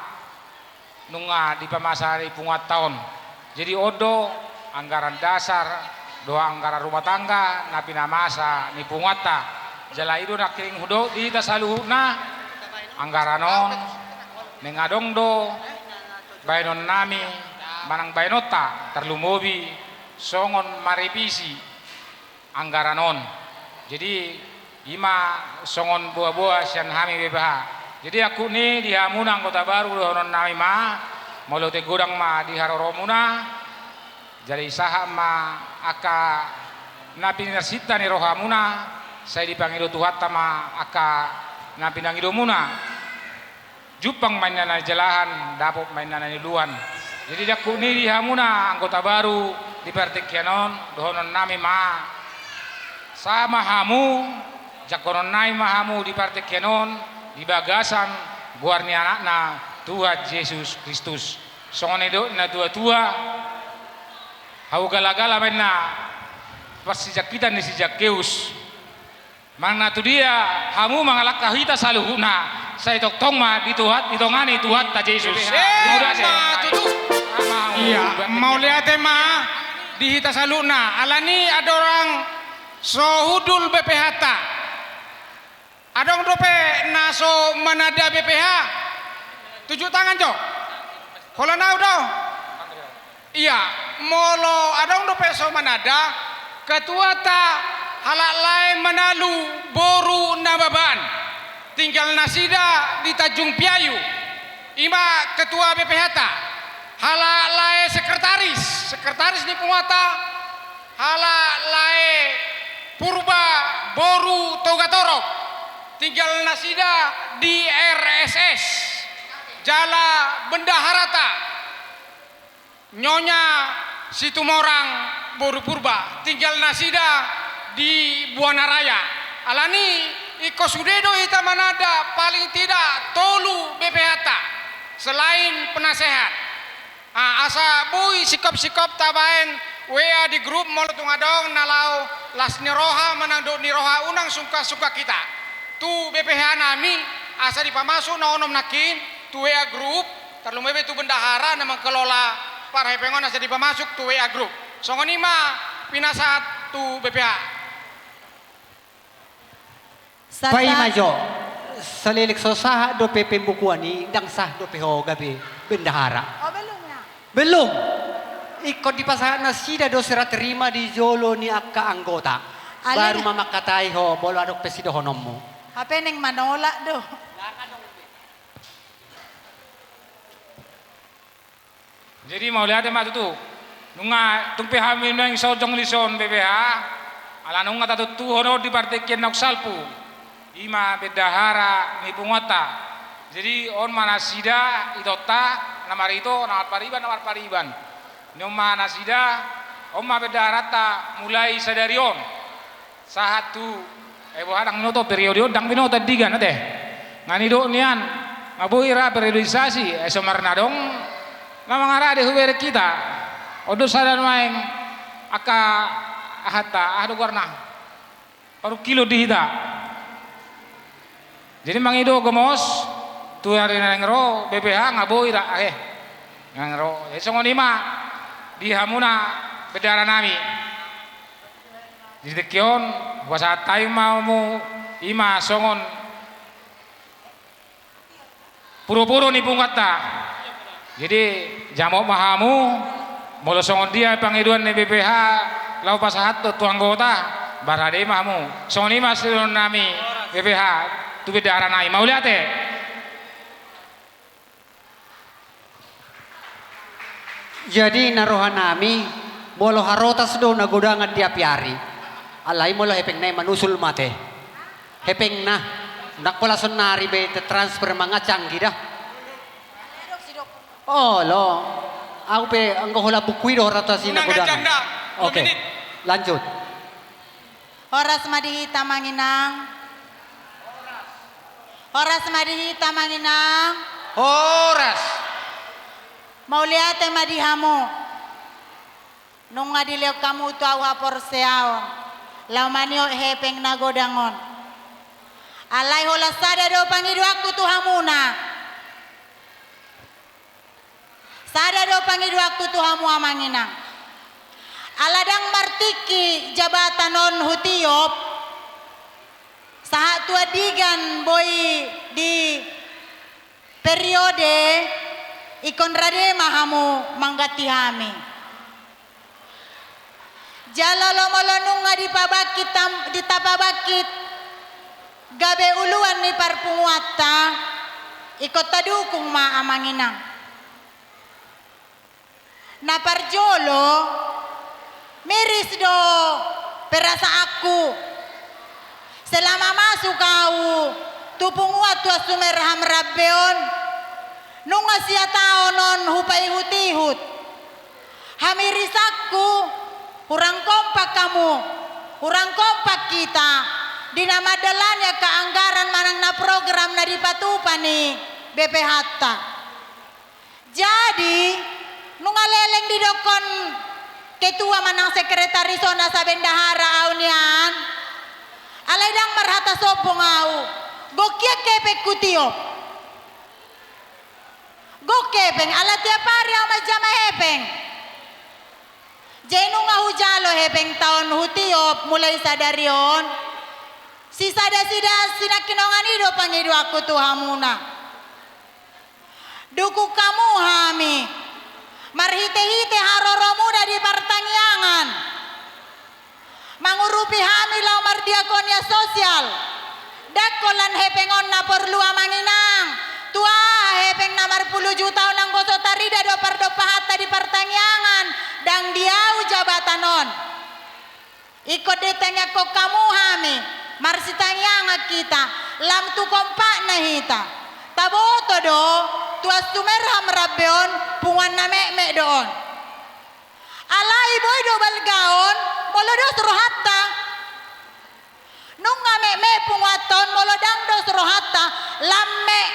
nunga di pamasa di punguat tahun. Jadi odo anggaran dasar doa anggaran rumah tangga na pinamasa ni pungwata jala ido nakiring hudo di tasaluhuna anggaranon nengadong do baynon nami manang baynota terlumobi songon maripisi anggaranon jadi ima songon buah-buah sian hami bebaha jadi aku ni dihamuna anggota baru dohonon nami ma molo te godang ma di haroromuna jadi saha ma aka napi narsita ni rohamuna saya dipanggil tuhatta ma aka napi nangidomuna jupang mainan jelahan dapop mainan luan jadi daku ni dihamuna anggota baru di partikianon dohonon nami ma sama hamu jakonon nai mahamu di partikianon di bagasan guarni anakna Tuhan Yesus Kristus. Songon edo na tua-tua hau gala-gala menna pas sejak kita ni sejak Keus. Mana tu dia hamu mangalak kahita saluhuna. Saya tok tong ma dituhat ditongani Tuhan ta Yesus. Iya, mau lihat tema di hita saluna. Alani ada orang sohudul BPH ta. Adong dope naso manada BPH. Tujuh tangan jo. Kalau nau do. Iya, molo adong do peso manada ketua ta halak lain menalu boru nababan. Tinggal nasida di Tanjung Piayu. Ima ketua BPH ta. Halak lain sekretaris di Punguata. Halak lain purba boru Togatorok. Tinggal nasida di RSS. Jala Bendaharata Nyonya Situmorang Boru Purba tinggal nasida di Buana Raya alani iko sudedo ita manada paling tidak tolu BPH selain penasehat asa bui sikop-sikop tabaen WA di grup molotung adong nalau las niroha menanduk niroha unang suka-suka kita tu BPH nami asa dipamasuk na onom nakin tu WA group terlumebe tu bendahara nama kelola para hepengon asa dipamasuk tu WA group songonima pinasat tu BPH Pai majo salilik sosaha do PP bukuani dang sah do PH gabe bendahara Oh belum ya? belum ikut di pasangan nasida do serah terima di jolo ni akka anggota baru mama katai ho bolo adok pesido honommu HP neng manolak doh. Jadi mau lihat tema itu nunga tung pihami nang sojong lison BPH ala nunga tatutuhono di partekian nak salpu ima bedahara ni pungota jadi on mana sida itota namar itu namar pariban nyoma nasida oma bedarata mulai sadarion sahatu bohadang noto periode dang binoto digan teh ngani do nian ngabuira periodisasi somarnadong namangara de huber kita odo sadan maeng aka ahata adu warna paru kilo dihita jadi mangido gemos tu hari nangro BPH ngabuira ngangro songonima di hamuna bedara nami di tekion puasa tayo mau ima songon puro-puro ni pungkata jadi jamok mahamu molo songon dia pangiduan ni BPH lau pasahat tu anggota barade mahamu songon ima silon nami BPH tu bedara nami mau lihat jadi narohan nami molo harotas do nagodangan tiap hari alai molo hepeng na manusul mate hepeng na nakpala sonari be transfer mga canggih dah oh lo aku pe anggo hola bukui do harotas nagodangan oke lanjut Horas madihita manginang Horas madihita manginang Horas Mauliate madihamu nung ngadiliok kamu tu awa porseaon laumanio hepeng nagodangon alai hola sada do pangidu aku tu hamuna sada do pangidu aku tu hamu amanginang aladang martiki jabatanon hutiop saat tua digan boy di periode ikon rade mahamu manggati hami jalalomolo nunga ditapabakit gabe uluan ni parpunguata ikot tadukung ma amanginang na parjolo miris do perasa aku selama masuk kau tupunguat tua sumerham rabbeon nunga siya tao non hupay hutihut hamirisakku hurang kompak kamu hurang kompak kita dinamadalannya keanggaran manang na program na dipatupan ni BPH jadi nunga leleng didokon ketua manang sekretaris zona sa bendahara aunian alaydang marhata sopong au gokia kepek kutiop gokepeng ala tiap hari ang majama hepeng jenu nga hujalo hepeng taon hutiop mulai sadarion si sada-sida sinakinongan ido pangido aku tu hamuna duku kamu hami marhite-hite haroro muda di pertaniangan mangurupi hami lau mardiakonia sosial dakolan hepengon na perlu amanginang tua hepeng namar 10 juta nang goso tarida do pardo pahata di pertaniangan dang diau jabatanon ikut detanya kok kamu hami marsi tanyanga kita lam tu kompak na hita taboto do tua sumerham rabbeon pungan na mek doon alai boy do balgaon molo suruh hatta nung mek pungaton molo dang do suruh hatta lam mek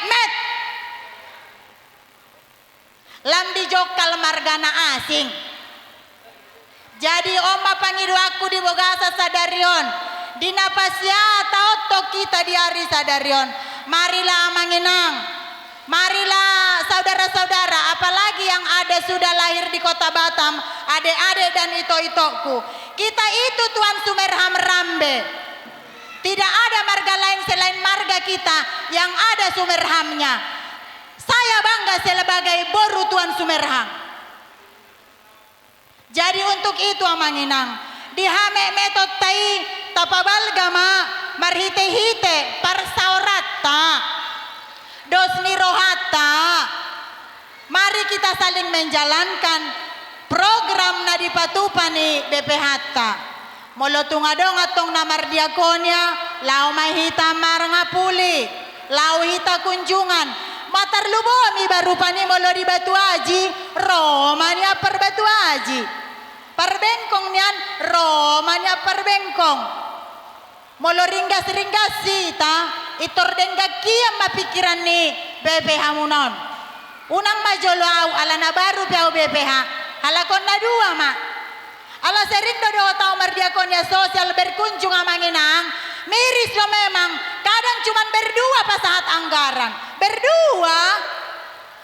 lam dijokal margana asing jadi oma pangidu aku di Bogasa sadarion dinapasya tauto kita di hari sadarion marilah manginang marilah saudara-saudara apalagi yang ada sudah lahir di kota Batam adik-adik dan ito-itoku kita itu Tuan Sumerham Rambe tidak ada marga lain selain marga kita yang ada Sumerhamnya saya bangga sebagai boru Tuan Sumerham jadi untuk itu amanginang dihame metot tai tapabalgama marhite-hite parsaurata dosni rohata mari kita saling menjalankan program na dipatupani BPH ta. Molo tungadong atong namar diakonia, lau mahita maranga puli, lau hita kunjungan. Matarlubo mi baru pani molo di Batu Aji, Romania per Batu Aji. Perbengkong nian, Romania perbengkong. Molo ringgas-ringgas sita, itor dengga kia mapikiran ni BPH munon. Unang majolo au ala na baru piau BPH, halakon na dua ma. Ala serindo do tau mardiakonia sosial berkunjung amanginang, miris lo memang, kadang cuman berdua pas saat anggaran. Berdua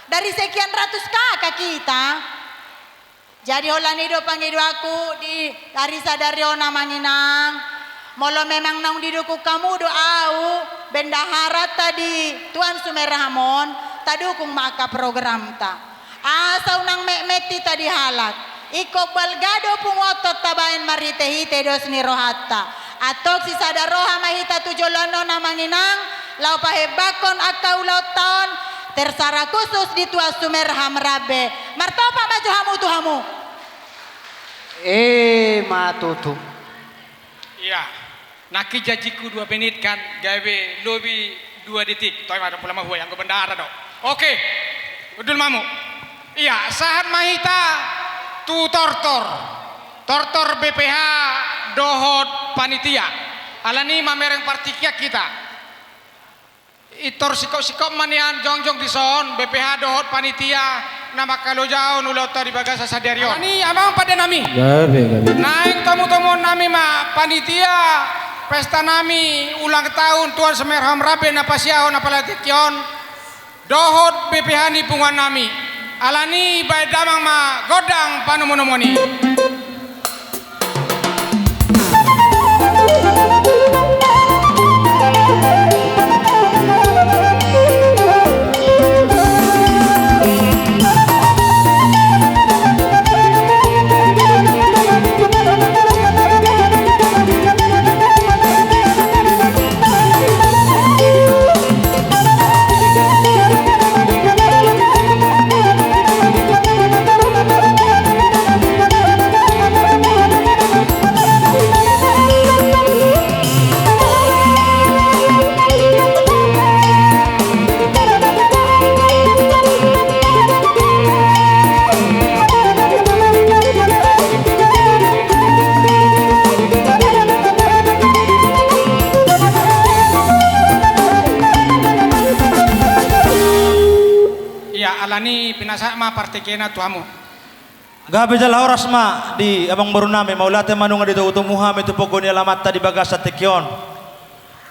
dari sekian ratus kakak kita. Jadi holanido pangido aku di dari sadariona manginang. Molo memang naung diduku kamu do au bendahara tadi Tuan Sumerhamon tadukung maka program ta. Asau nang meti tadi halat. Iko balgado pungotot tabain maritehite dos ni rohatta. Atok si sadaroha mahita tujolono na manginang. Lau pahebakon akau lauton tersara khusus di Tua Sumerham Rabe. Martopa maju hamu tuhamu. Matutu. Iya. Naki jajiku 2 menit kan, gawe lobi 2 detik. Toy madam pula mahu yang ke bendara do. Oke. Udul mamu. Iya, sahat mahita tu tortor BPH dohot panitia. Alani mamereng partikia kita. Itor sikok-sikok manian jongjong di son BPH dohot panitia nama kalau jauh nulota di bagasa sadarion. Ini abang pada nami. Gabe. Naik tamu-tamu nami ma panitia pesta nami ulang tahun Tuan Sumerham Rabe napasiaho napalatikion dohot BPH ni pungan nami. Alani bae damang ma godang panumonomoni. Alani pinasa ma partekena tuamu. Gabe jala horas ma di abang baru nami maulate manunga dito utumuha itu pogoni alamat tadi bagasa tekion.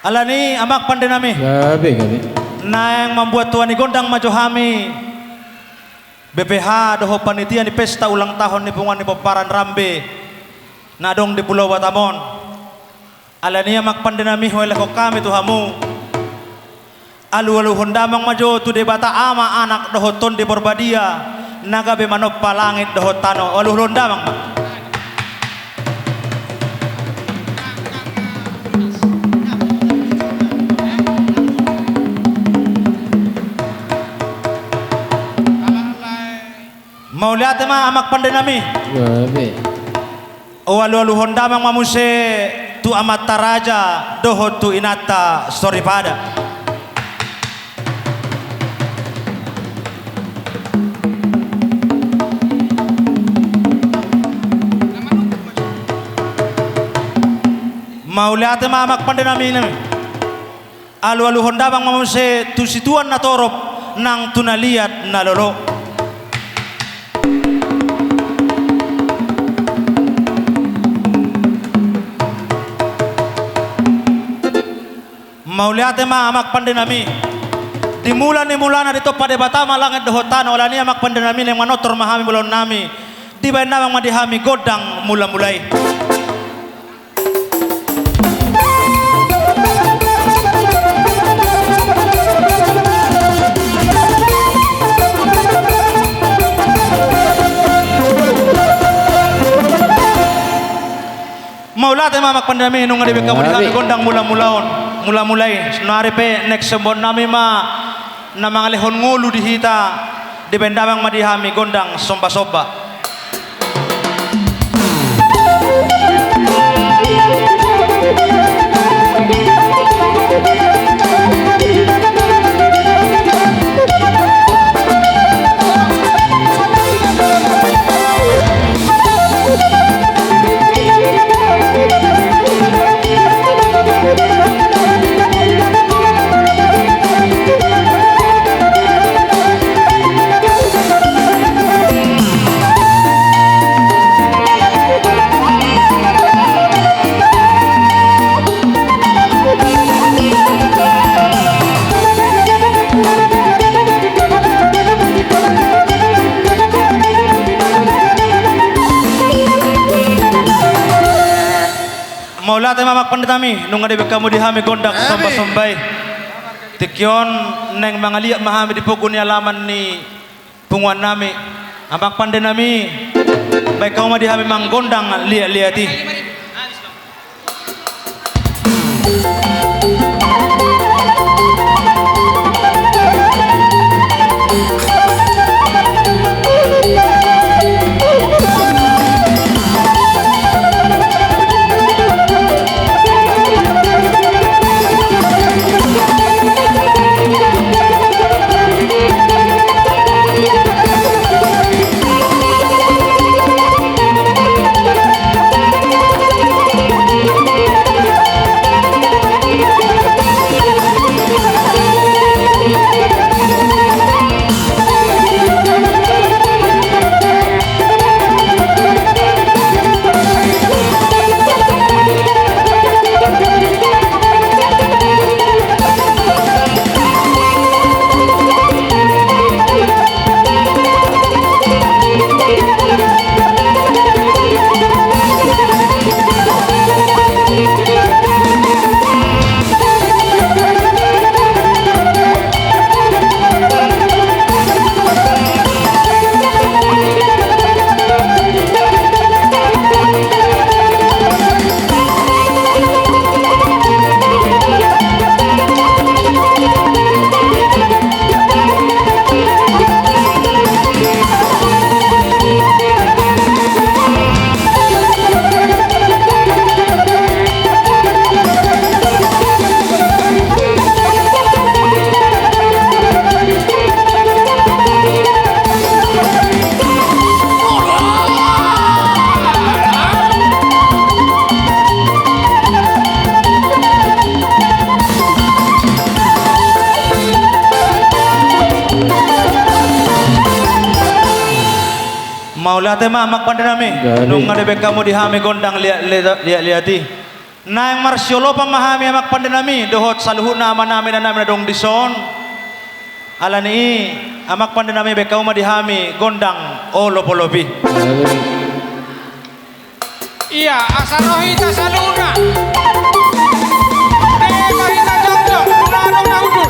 Alani amak pande nami. Gabe. Na yang membuat tuan gondang maju hami. BPH doho panitia di pesta ulang tahun di pungan di Paparan Rambe. Nadong di Pulau Batamon. Alani amak pande nami hoele ko kami tuhamu. Alu-alu hondamang majo tu debata ama anak dohoton di Borbadia naga be manop palangit dohotano alu hondamang mau lihat ma amak pandenami o alu-alu hondamang mamuse tu amat taraja dohotu inata story pada Mauliate mamak pandenami nami alu-alu hondabang mamuse tu situan na torop nang tunaliat na lolo Mauliate mamak pandenami dimula na dito pada batama langit dohotan wala niya mak pandenami yang manotor mahami bulon nami di bayan namang madihami godang mula-mulai Maulate mamak pandami nung ngaribe kamu di gondang mula-mulai sunari pe next sembon nami ma na mga lehon ngulu dihita di bendamang madihami gondang somba-somba Maula tema mak panditami nung ada kamu dihami gondak samba sombai. Tikyon neng mangaliak mahami di pogun alaman ni punguan nami. Amak pandenami baik kamu dihami manggondang liat-liati. Maula tema mak pandanami nung ada kamu dihami gondang liati. Nang marsyolo pamahami mak pandanami dohot saluhut nama nami dan nami dong dison. Alani amak pandanami be kamu dihami gondang olopolopi. Iya, asarohita saluna. Mahita jongjong, nunanong naudul.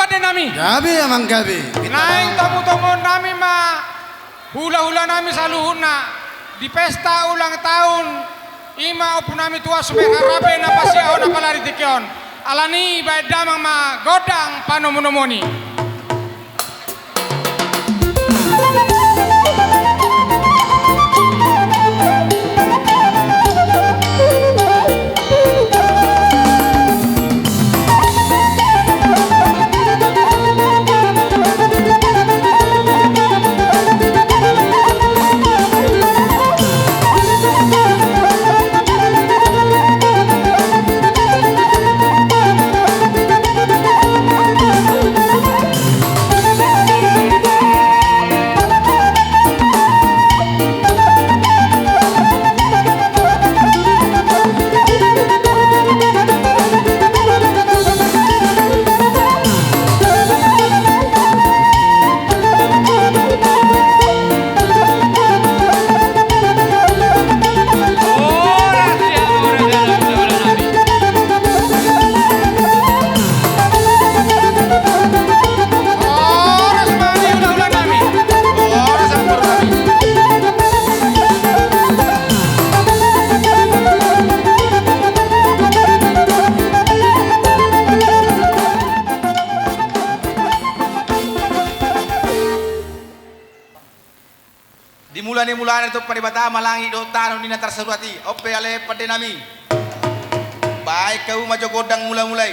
pada nami. Gabi amang gabi. Naing tamu-tamu nami ma hula-hula nami saluhuna di pesta ulang tahun ima opu nami tua sumer harape na pasiao na palari tikion. Alani bae damang ma godang panomonomoni. Dimulai itu paribata malangi do tanong dina terseruati ope ale pada nami baik kau maju godang mulai-mulai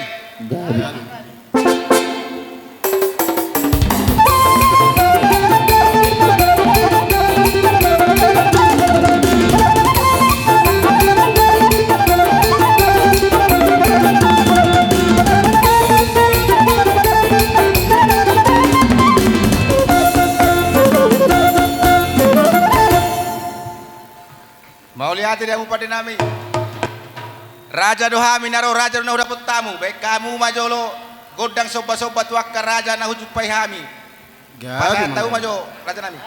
mau lihat tidak pada nami raja dohami naro raja na udah tamu baik kamu majolo godang sobat-sobat wakar raja na hujupai hami pada tahu majo raja nami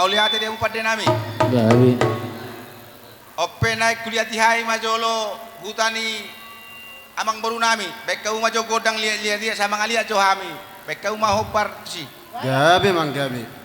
lihat dia pada nami Gabi. Ope naik kuliah tihai majolo hutani amang baru nami baik kau majo godang lihat dia sama ngaliat johami baik kau mau hopar si Gabi mang gabi.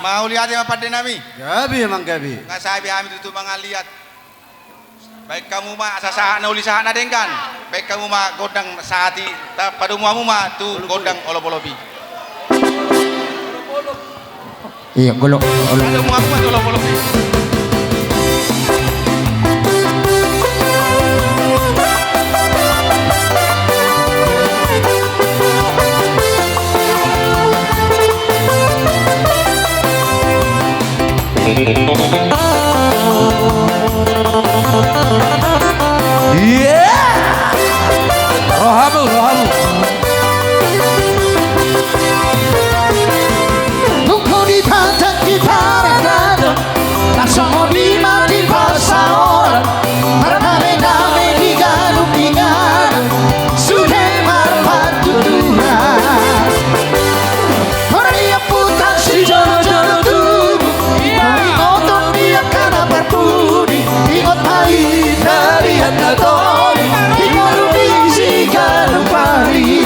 Mau lihat yang pada nami? Gabi emang gabi. Nggak sabi kami tutup mangaliat. Baik kamu mah asasa nauli saha nadengkan. Baik kamu mah godang sahati pada muamu mah tu godang olop-olopi. Iya, golok. Pada muamu mah tu olop-olopi. Rohamu. Kau di pantai di Paragado, langsung mau dimati pasaoran, beramai-ramai di galung-galung, sudah marpat tuduhan. Orang yang putar si jodoh tubuh, ingot dia karena berbudi, ingot pahit dari anak toli, ingot bisi galung pari.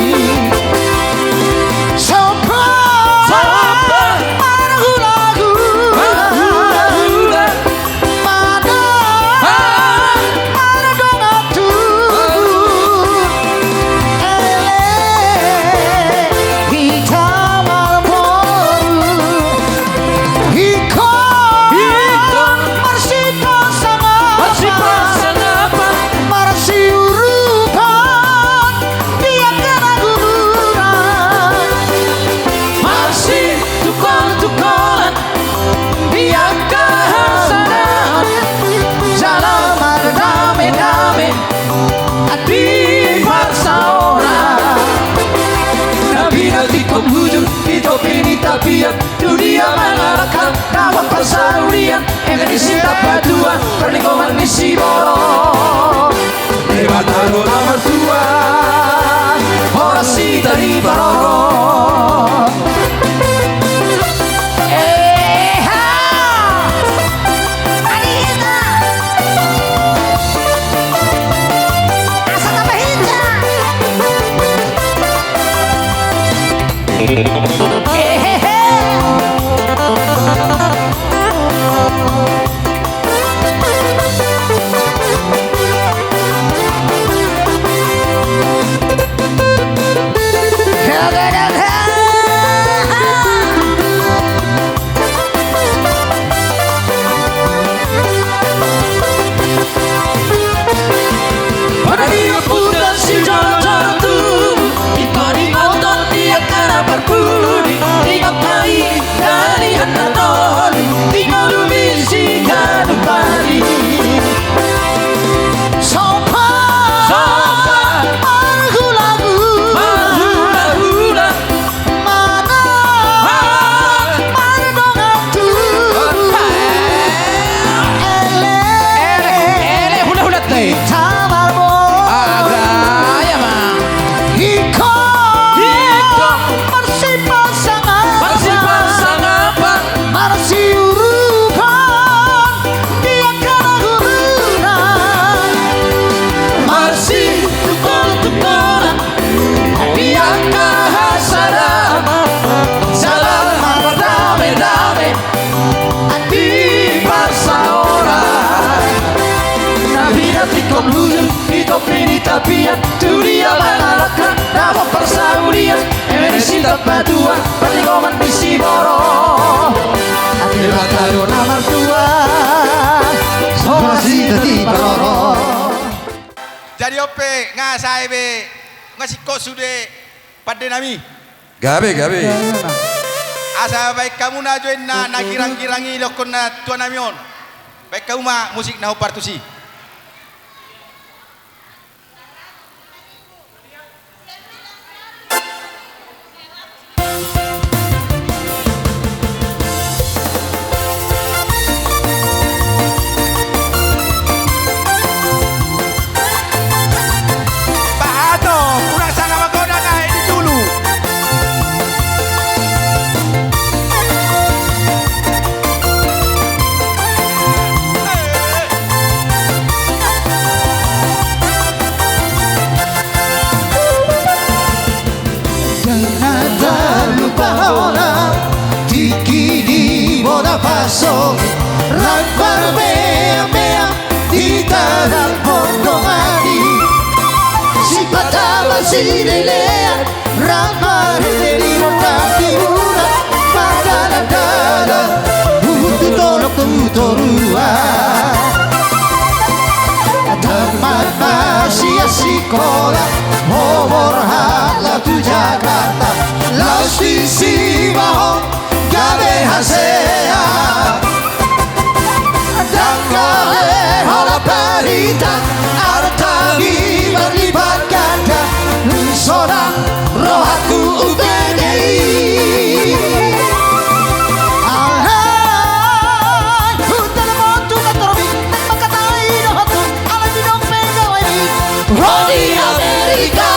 Tapi dunia mengalahkan rawan persaurian energi cinta berdua perlingkungan misi borong lewat aroma mertua orasi dari borong tapi dunia mengalahkan nama persaurian energi cinta berdua perlingkungan misi borong akibat aroma mertua orasi dari borong jadi ope ngasai be ngasih kok sude pada nami Gabi. asa baik kamu na join na girang-girangi lokon na tuan namion baik kamu mah musik na partusi pasok Rakbar mea-mea di tanah pondong hati Si patama si lelean Rakbar di rotasi murah Padana-dana Tutolok tutorua Teman masih sekolah Homor hala tu Jakarta Laus di Simaho Gabe hasea Dan kale hala perita Artami berlipat ganda Seorang rohaku UPGI Alhai Hutan montu katorobi Makatai rohaku Ala di dong pegawai Rodi Amerika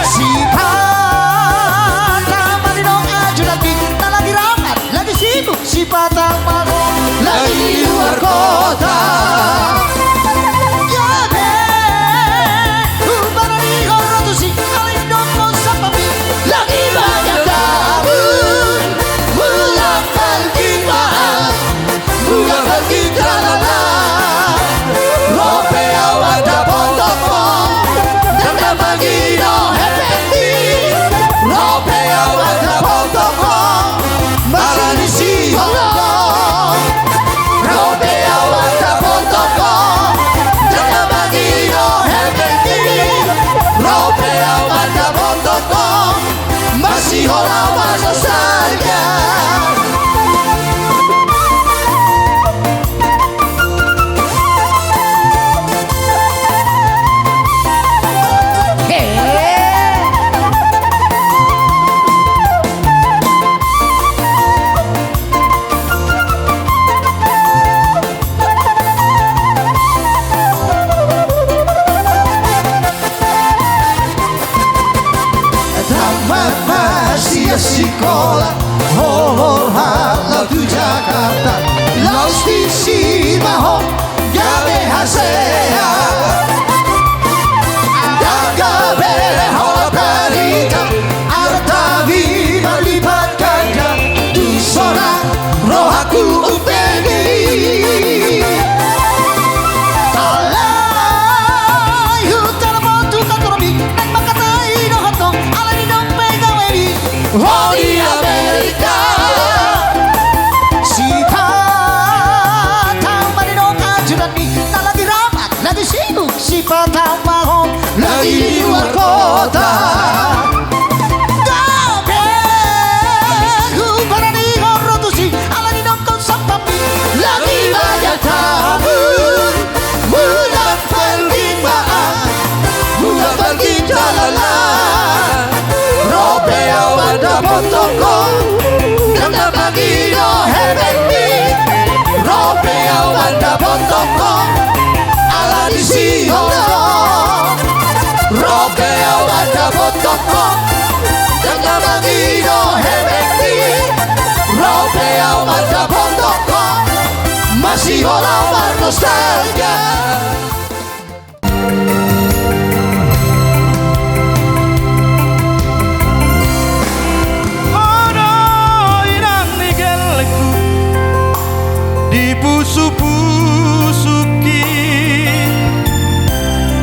Si patang mani dong ajudanti Tak lagi rapat Lagi sibuk Si patang mani Lagi di luar kota Lagi banyak kabut Bulan pergi maaf Bulan pergi jalala Rope awak dapat topong Dan bagi no efekti Rope awak dapat topong Masih di Siholo Rope awak dapat topong Dan bagi no efekti Rope awak dapat topong Masih hola saja sekolah Homor hala tu Jakarta Laus di Simaho Gabe hasea Dan gabe hola perika Artavi berlipat ganda Tu seorang rohaku UPGI Alai Hutan montu katorobi Nek makatai dohotong Ala di dong pegawai Rodi Amerika Si patang mani dong ajudanti Tak lagi rapat Lagi sibuk Si patang mahong Lagi di luar kota Gabe Kubarani ngorotusi Ala di dong kau sampapi Lagi banyak kabut Bulan pergi maaf Bulan pergi jalala Rope awak dapat tokong Dan bagi no efekti Rope awak dapat tokong Ala di Siholo Rope awak dapat tokong Dan bagi no efekti Rope awak dapat tokong Masih hola nostalgia Pusu-pusuki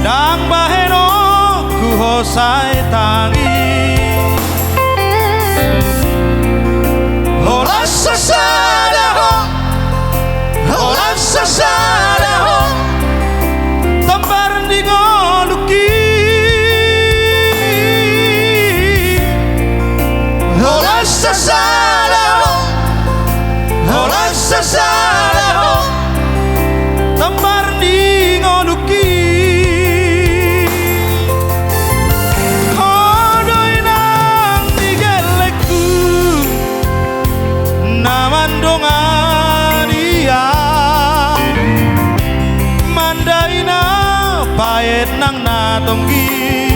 Dang baheno ku hosai tangi Hola sasada ho Tambar di ngoluki Hola sasada ho Tambar di ngoluki Kodoi nang digeleku Namandongan dia Mandaina payet nang natonggi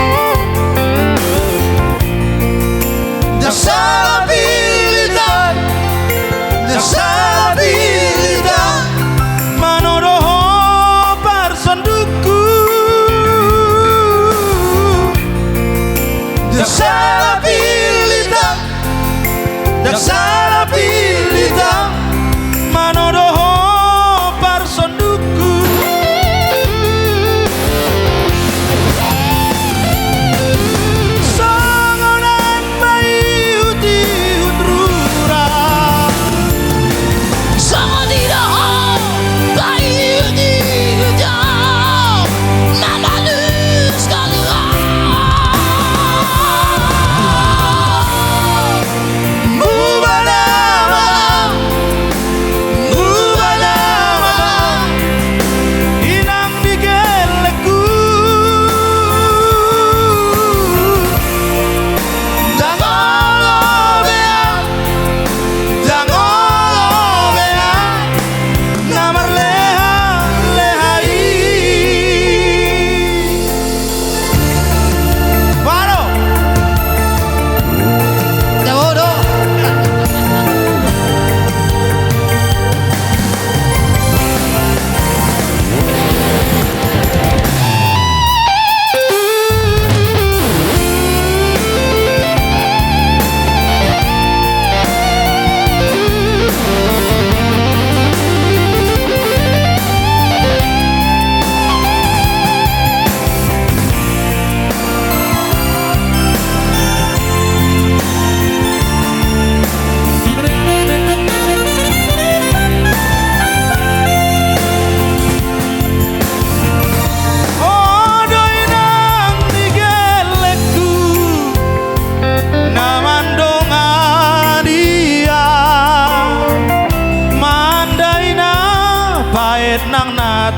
Nasabilidad Manoroho parsanduku Dasarabilidad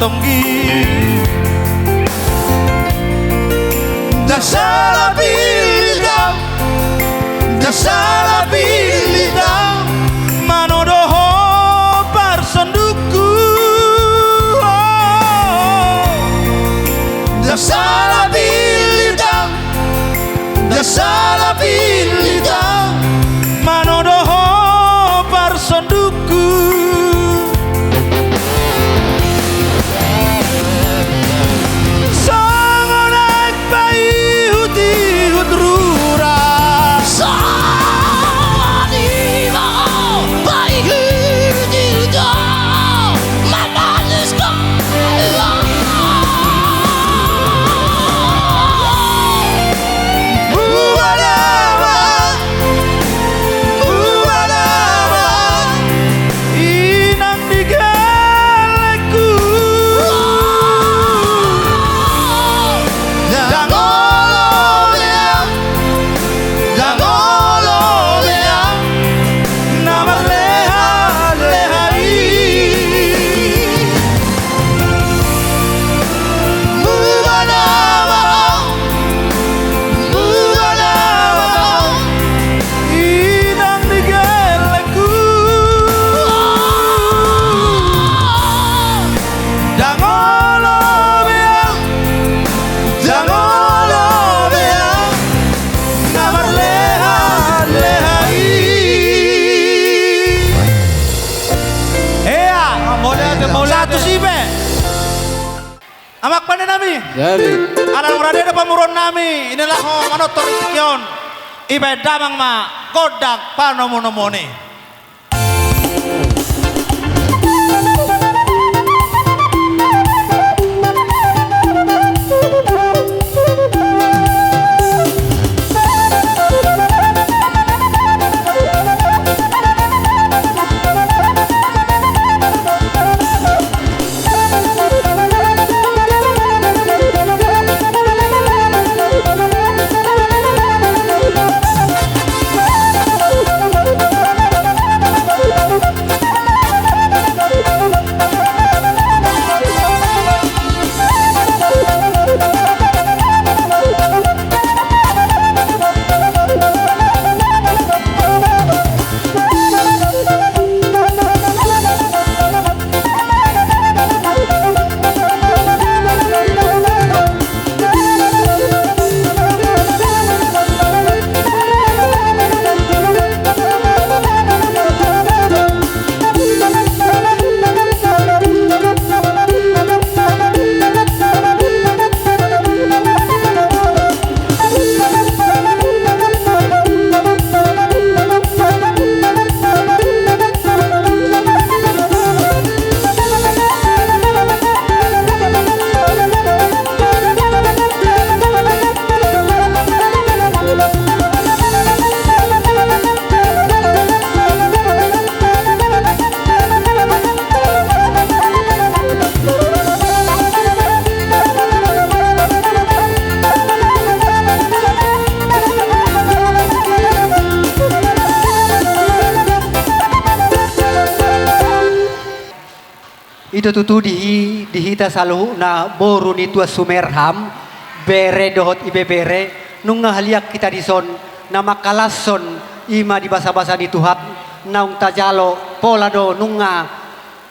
tonggi dasar bilidam dasar bilidam manodoho parsanduku dasar bilidam dasar bilidam manodoho parsanduku sangonak bayi huti hudrura sani mau bayi huti hudrura mamanis kau amak pandai nami. Gabi. Alang berada depan murun nami. Inilah ho manotor itikyon. Ibe damang ma kodak panomonomone. Itu tutu dihita saluhu na boru ni tua sumerham bere dohot ibe bere nunga haliak kita dison na makalason ima di basa-basa di Tuhan naung tajalo pola do nunga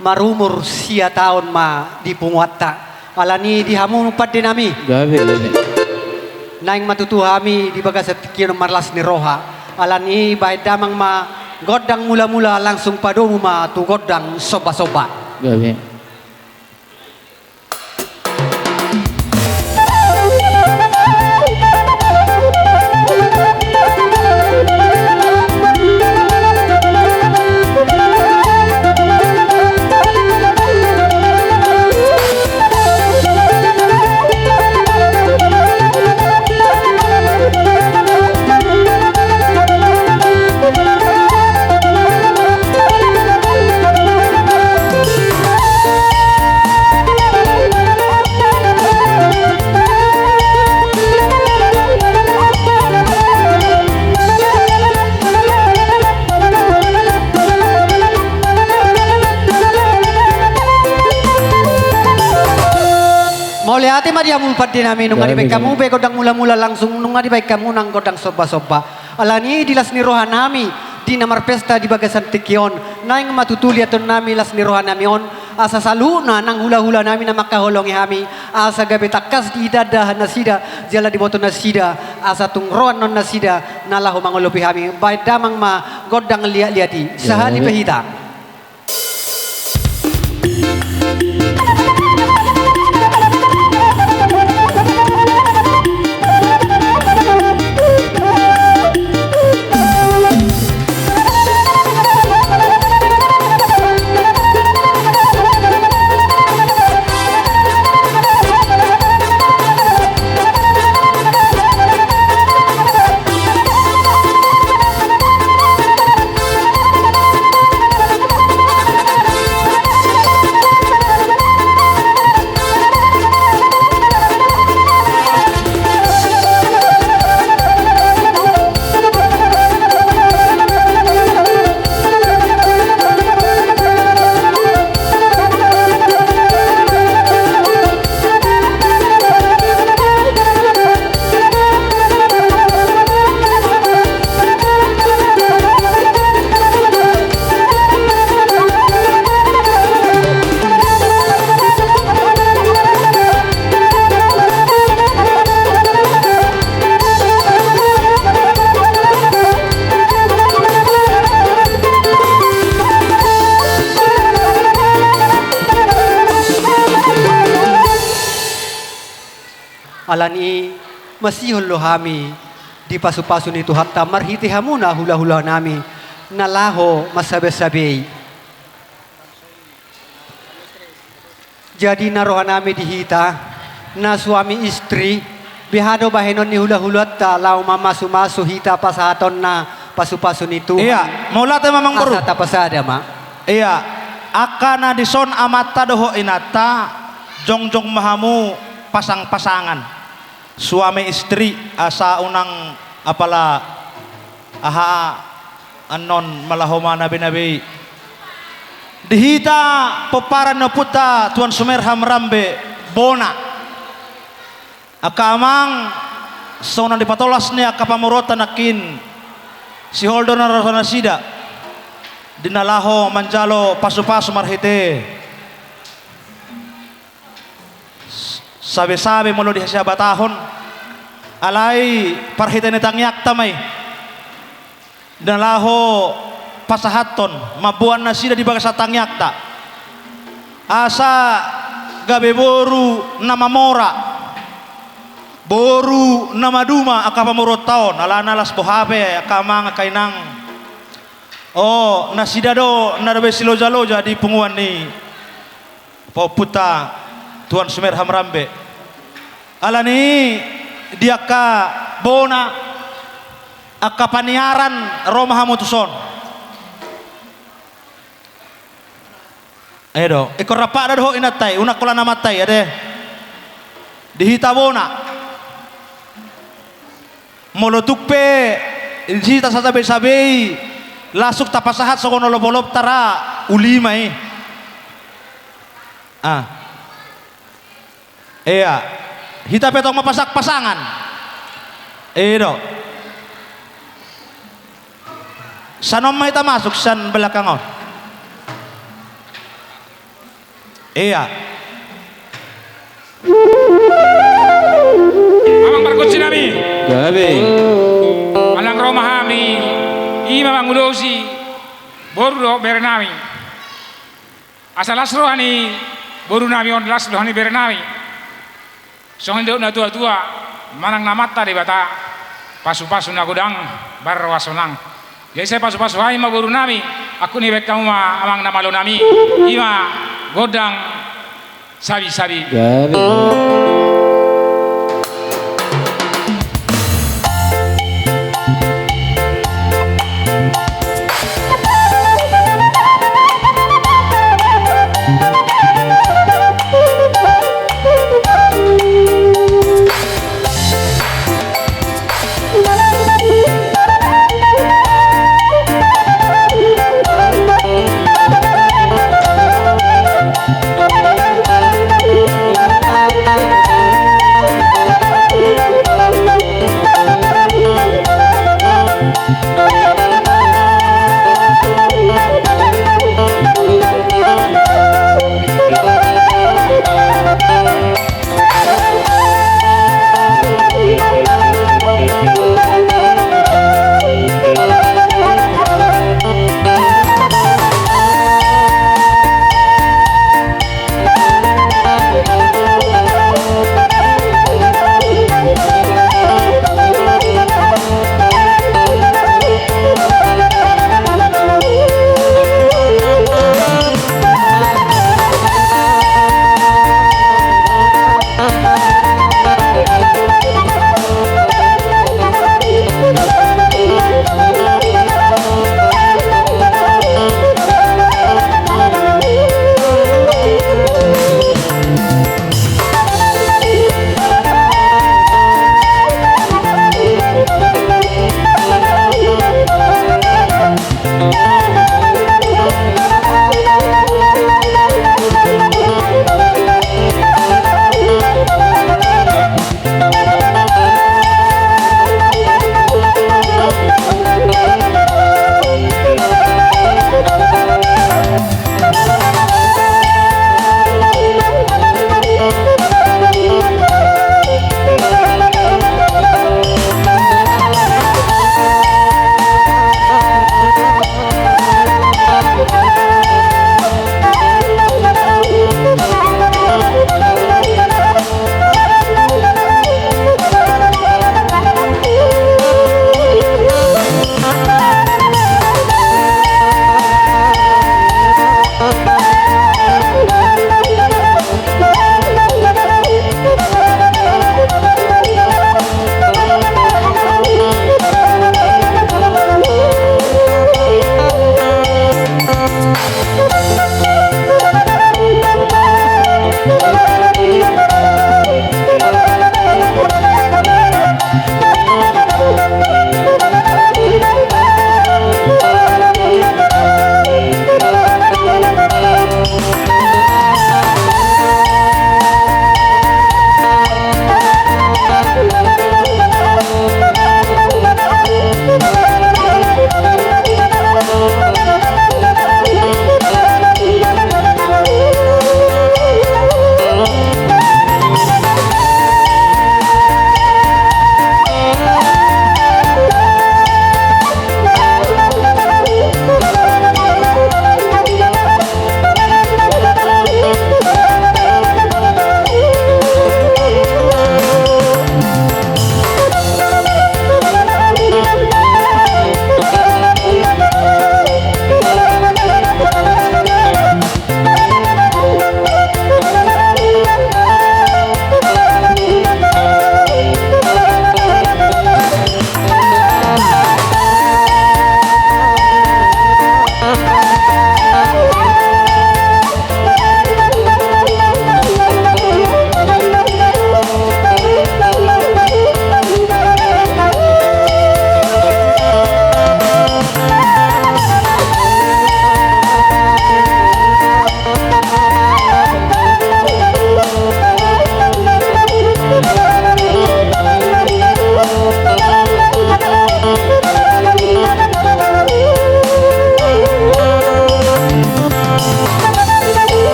marumur sia tahun ma di punguata alani dihamu padde nami Gabi. naing matutu hami di bagas sekian marlas ni roha alani baik damang ma godang mula-mula langsung padomu ma tu godang soba-soba Gabi. Ate Maria mulpat din namin nung baik kamu be kodang mula-mula langsung nung baik kamu nang kodang soba-soba. Alani dilas ni rohan nami di namar pesta di bagasan tikion. Naing matutuli aton nami las ni rohan nami on. Asa saluna nang hula-hula nami na makaholongi hami. Asa gabe takas di idadah nasida jala di boto nasida. Asa tung rohan non nasida nalahu mangolopi hami. Baik damang ma godang liat-liati. Sahani pehita. Alani masihol lo hami di pasu-pasu ni Tuhan tamar hiti hamuna hula-hula nami nalaho masabe-sabe. Jadi narohan nami dihita na suami istri bihado bahenon ni hula-hula ta lau mamasu-masu hita pasahaton na pasu-pasu nitu. Iya, mula te mamang baru. Asa pasada ma. Iya, akana dison amata doho inata jongjong mahamu pasang-pasangan. Suami istri asa unang apala aha anon malahoma nabi-nabi dihita peparan na puta Tuan Sumerham Rambe bona akamang sona dipatolas ni akapamurotan akin si Holdo na rasana sida dinalaho manjalo pasu-pasu marhite sabi-sabi mulo di siya batahon alay parhita ni tangyak tamay nalaho pasahaton mabuan na sila di baga sa tangyak ta asa gabi boru na mamora boru na maduma akapamurot taon ala nalas bohabe akamang kainang nasida do narabe siloja-loja di punguan ni poputa Tuan Sumerham Rambe alani dia ka bona akapaniaran Roma hamutuson edo ikor rapa da ho inatay una kula namatay ade dihita bona molotukpe dihita sa sabi-sabi lasuk tapasahat sa kono lobolob tara ulimay iya, hita petong mapasak pasangan. Edo. Sanom mahita masuk san belakangon. Iya. Amang barkot sinami. Gabi. Alang romahami. Ima mangulosi. Boru berenami. Asalas rohani. Boru nami on las rohani berenami. Soalnya dia na tua-tua manang namata di bata pasu-pasu na gudang barwasonang. Jadi saya pasu-pasu hai ma guru nami aku ni bek kamu ma amang namalo nami ima godang sabi-sabi. Gabi.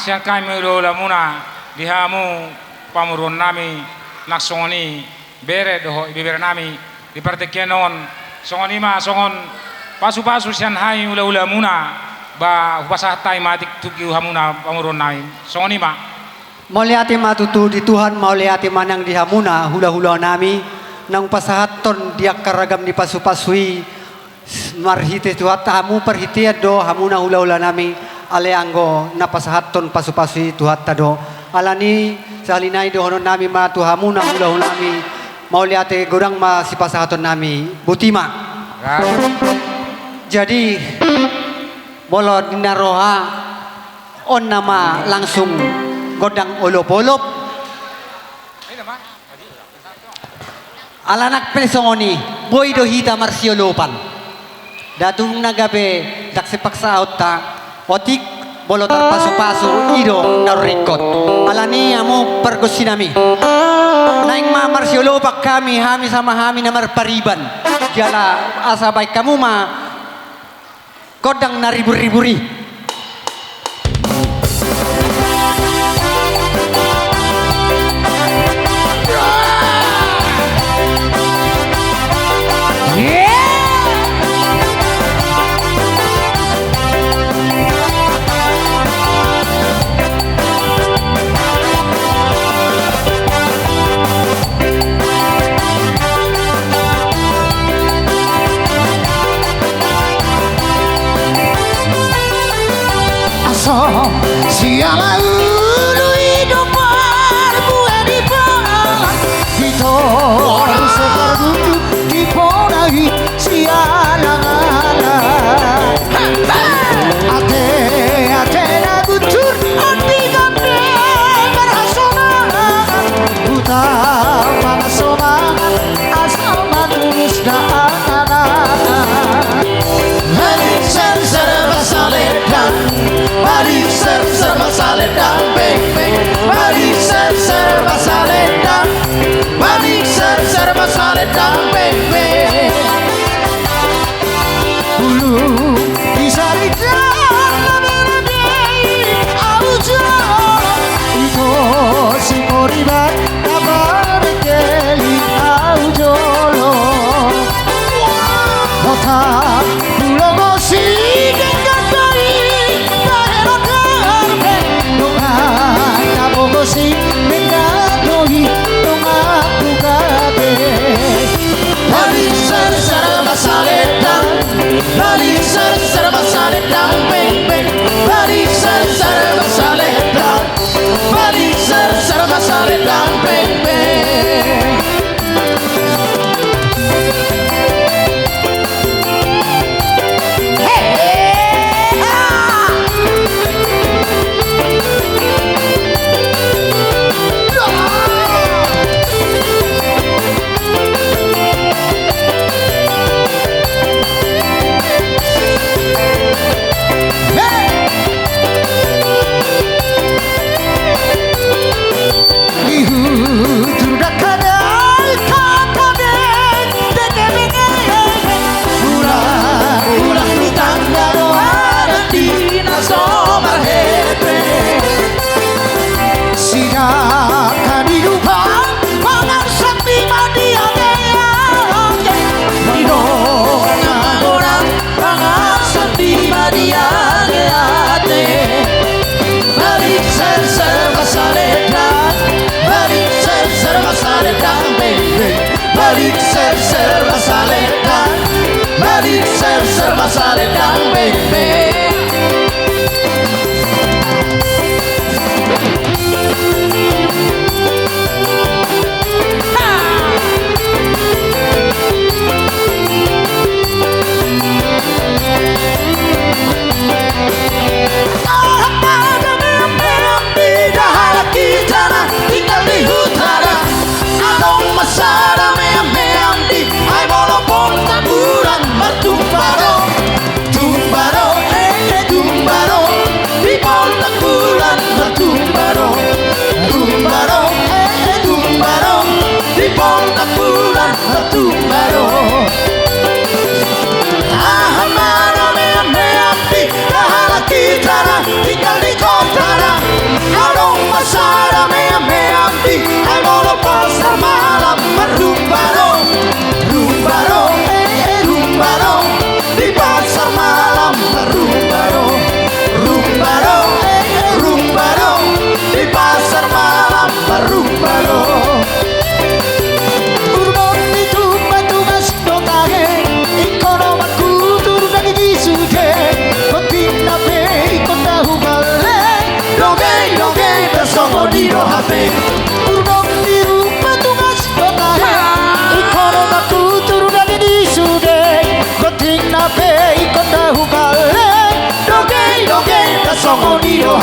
siang kami ulah muna dihamu pamurun nami nak songoni bere doho iber nami di partekenon songoni ma songon pasu sian hai ulah muna ba upasah tai matik tuki hamuna pamurun nami songoni ma Mauliati matutu di Tuhan mauliati manang di hamuna hula-hula nami nang pasahaton dia karagam di pasu-pasui marhite Tuhan tamu perhitian do hamuna hula-hula nami ale anggo napasahaton pasu-pasui Tuhan tado alani salinai do honon nami ma tu hamuna hula-hula nami mauliati gorang ma si pasahaton nami butima jadi bolo dinaroha on nama langsung godang olop-olop alanak pesongoni boy do hita marsiolopan datung nagabe dak sepaksa auta otik bolotar pasu-pasu ido narikot alani amo pergosinami naing ma marsiolopak kami sama hami namar pariban jala asa baik kamu ma godang nariburi-riburi Siala ulu hidup berbuah di bawah Hito seperti diponahi siala ngala Ate nagutur andi gambe berhasona Buta mana somangan asal manulis da'ana Balik serba saledang Balik serba saledang beng beng Balik serba saledang Balik serba saledang beng beng Bulu bisa dikatakan lebih aujo Itu si koriban kabar bekeli aujo lo Otak pulang osi dengan baik Bahero karbe Nungan nabogosi Dengan dohi Nungan bukabe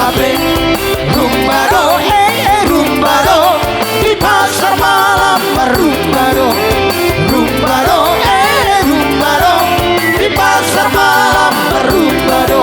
HP. Rumbado, rumbado, di pasar malam merumbado. Rumbado, rumbado, di pasar malam merumbado.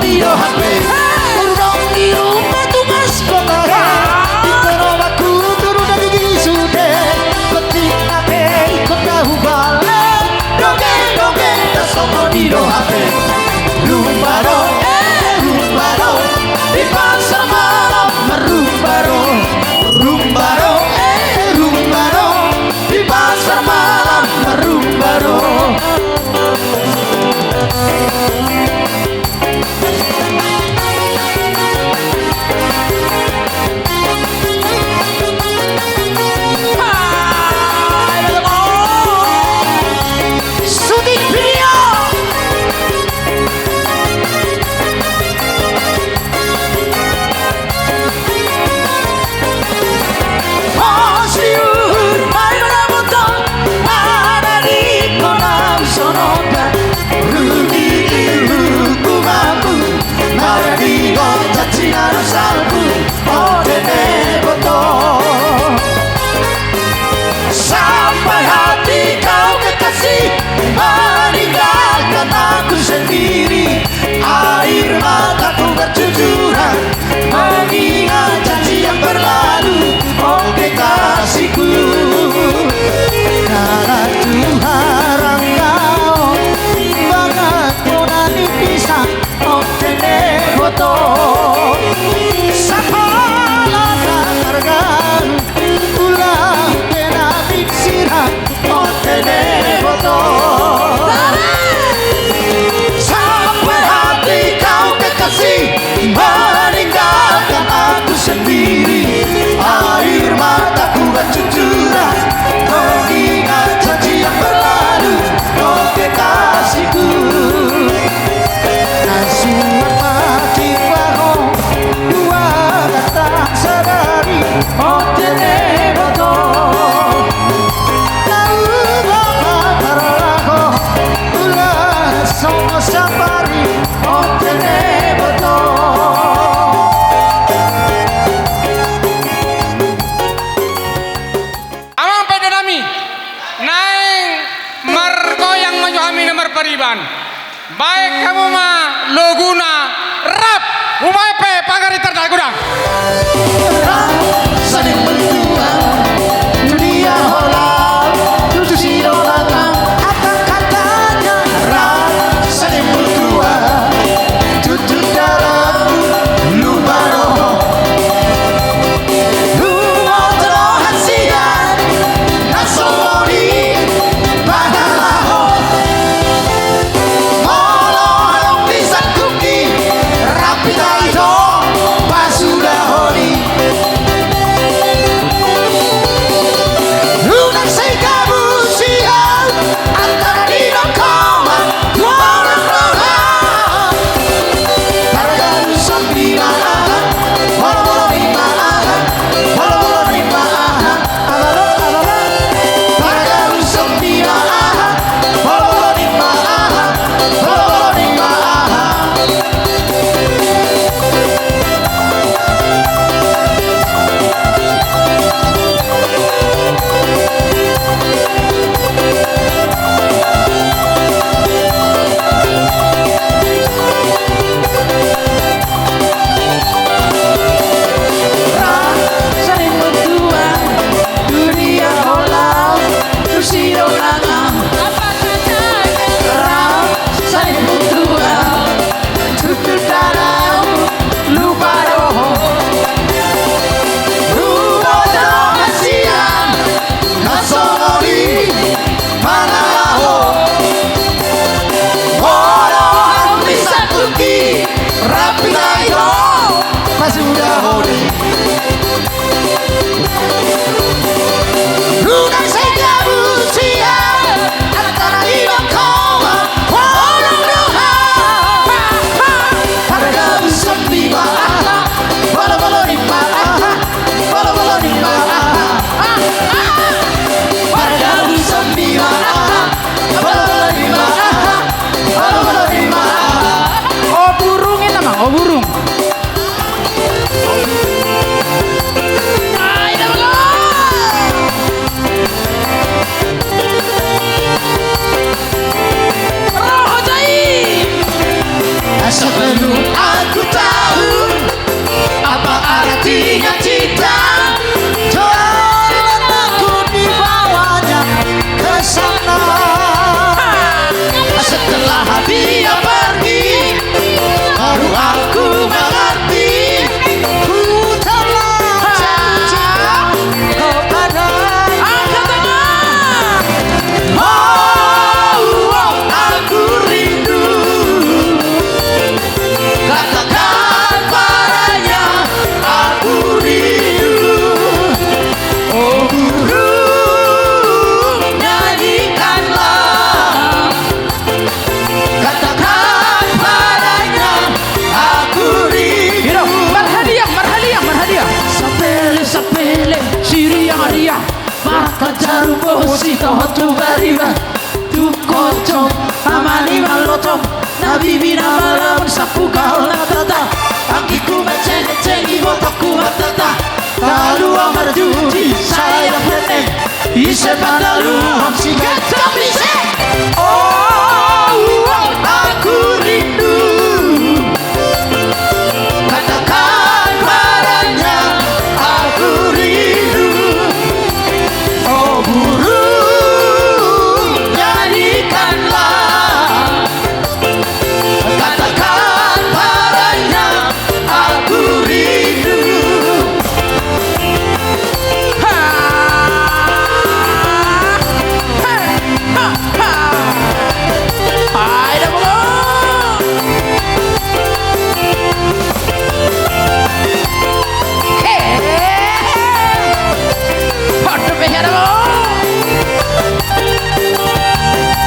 Dio HP urang di rumah tugas kotara di terowak turu dari gisude petik HP ikut tahu balik dongeng kesomo Dio HP rumbado rumbado di pasar malam merumbado rumbado rumbado di pasar malam merumbado. Sampai hati kau kekasih meninggalkan aku sendiri, air mataku bercucuran mengingat janji yang berlalu. Oh kekasihku, karena Tuhan kau banget mudah dipisah. Oh tenegoto sampai hati kau kekasih meninggalkan aku sendiri, air mataku bercucuran mengingat janji yang berlalu. Oh kekasihku, nasuhan mati baru dua datang sadari. Oh teneboto sono safari oh teneboto. Amang pede nami naing mergoyang menyohami nomor periban baik kamu mah loguna rap umay pe pagari terdal gudang Rap saling berdua dunia hola tujuh sidolatang akan katanya. Rap saling berdua tutup dalam lumaro luar terohan sian nasori bahalahon molo halong pisan kuki rapi taito pasudahoni tu bariba tu kocong amani malotong nabi bina malamun sapu kau natata angkiku menceng-cengi botakku matata lalu amar judi saya pete ise pandalu hamsi gacam ise aku rindu katakan padanya aku rindu oh burung nyanyikanlah katakan padanya aku rindu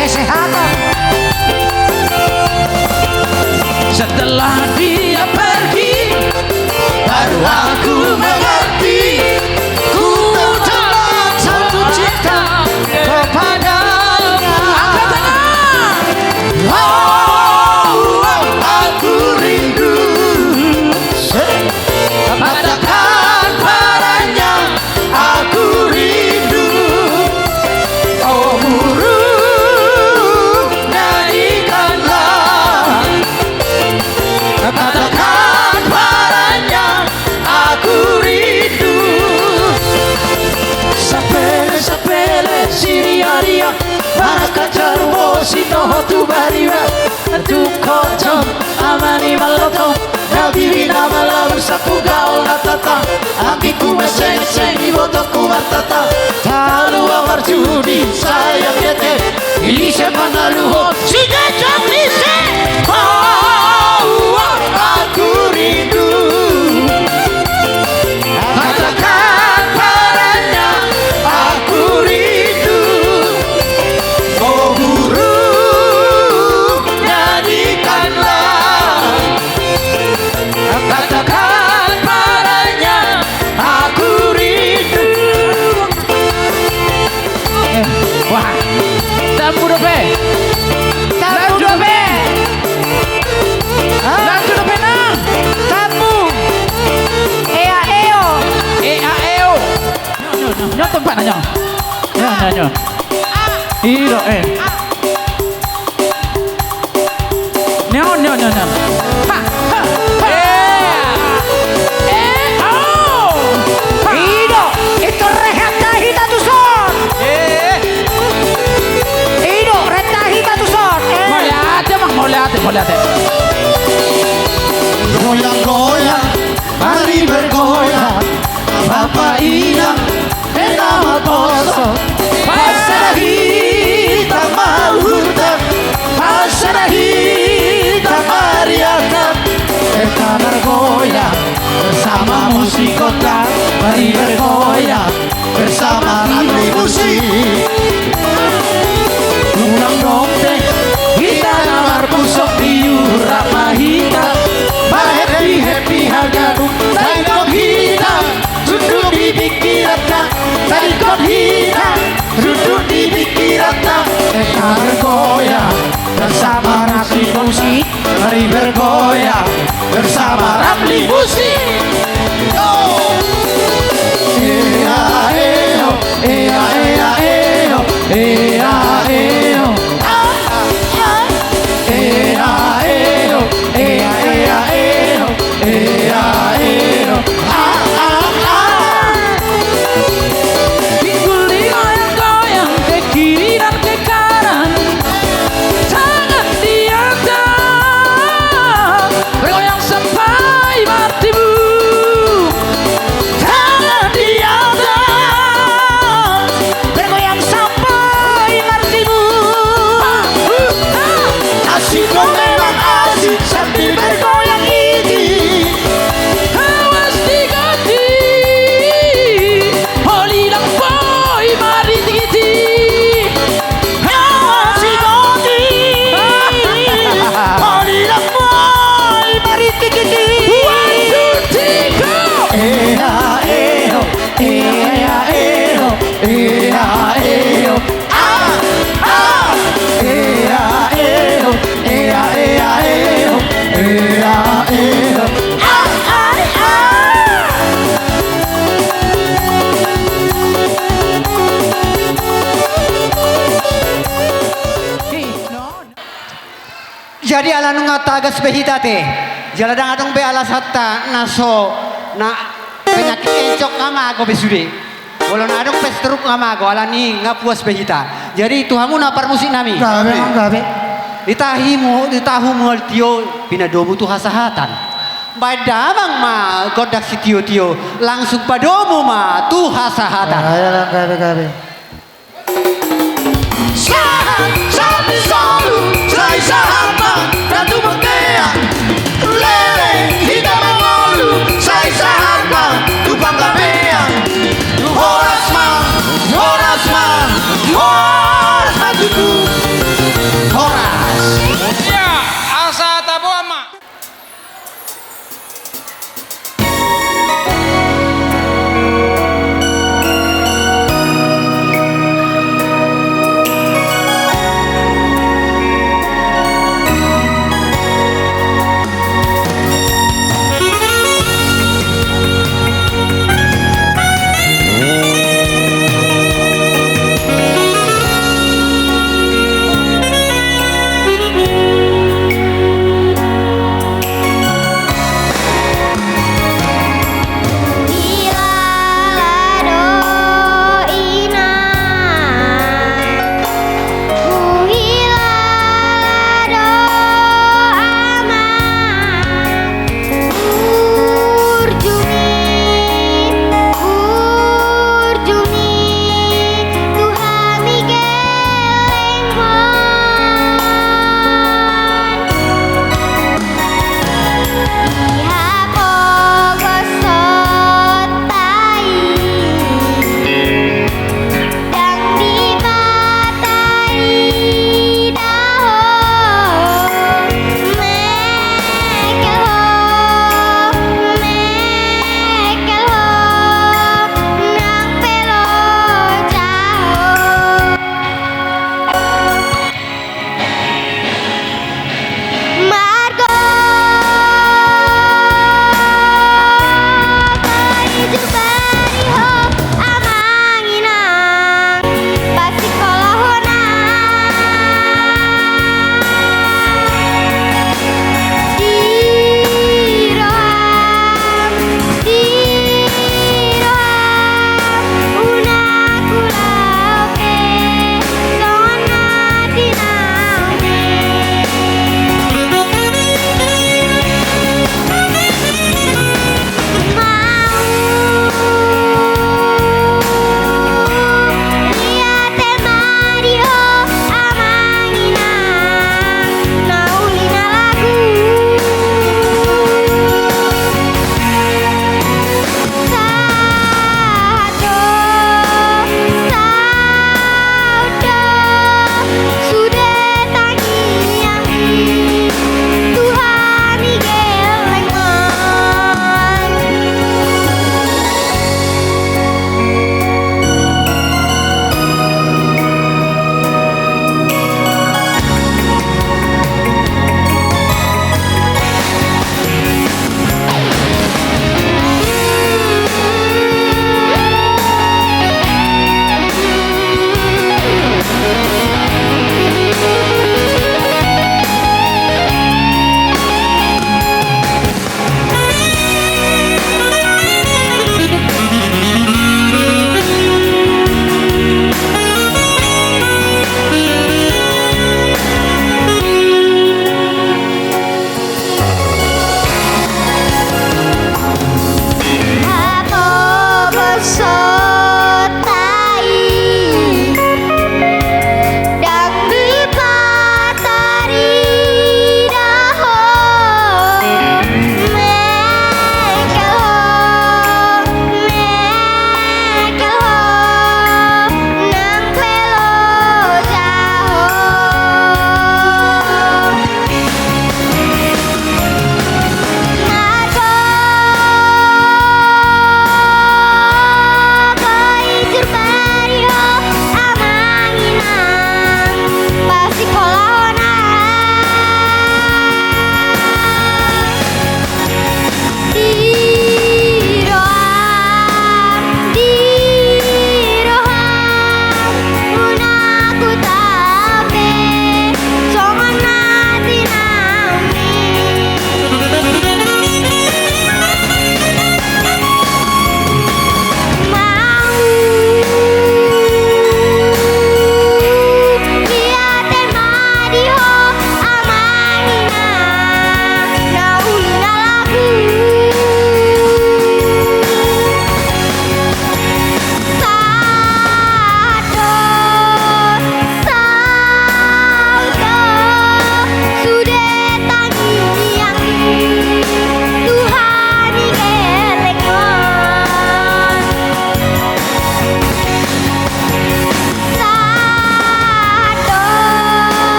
kesehatan setelah dia pergi baru aku mengerti ku telah satu cinta kepadanya angkat tangan aku rindu katakan padanya aku rindu oh burung nyanyikanlah katakan padanya aku rindu sapele siriaria baraka jarbo sinoho tu bariwa tu kocong amani maloto nabi bina malam sapu gaul natata ambiku meseng-seng ibotoku matata talu amar judi sayang yete ilise manaluho sudah jamlise aku rindu katakan padanya aku rindu oh burung nyanyikanlah katakan padanya aku rindu wah tamu dope tamu dope tamu dope nang tamu ea eo nyo tempat nyo iro nyo ha Ido, itu rehata hita tu son. Ido, rehata hita tu son. Mau lihat. Goyang-goyang, mari bergoyang. Bapak Ina, nama poso. Pasar hitam mahutan, pasar hitam mariakan. Kita bergoyang bersama musik kota, mari bergoyang bersama Ramli musik. Ulang dongeng kita namar pusok biur ramahita, happy hagaru, taikon hita, duduk di pikirannya, taikon hita, duduk di pikirannya. Kita bergoyang bersama Ramli musik, mari bergoyang bersama Ramli musik. Goyang ke kiri dan ke kanan, tangan diangkat, bergoyang sampai mati bu. Jadi ala nunga tagas behita teh. Jaladang adong be ala satta naso na penyakit encok ngamago besude. Walau adong pestruk ngamago ala ni ngapuas behita. Jadi Tuhanmu napar musik nami. Gabe. Ditahu mu tio pinadomu tu hasahatan. Badamang ma godak si tio langsung padomu ma tu hasahatan. Gabe. Sahat, sabi solu, say sahat ma, ratu magkaya. Lele, hita mangolu, say sahat ma, tupang kapea. Horas ma, tutu. Horas. Ya, asa tabo ama.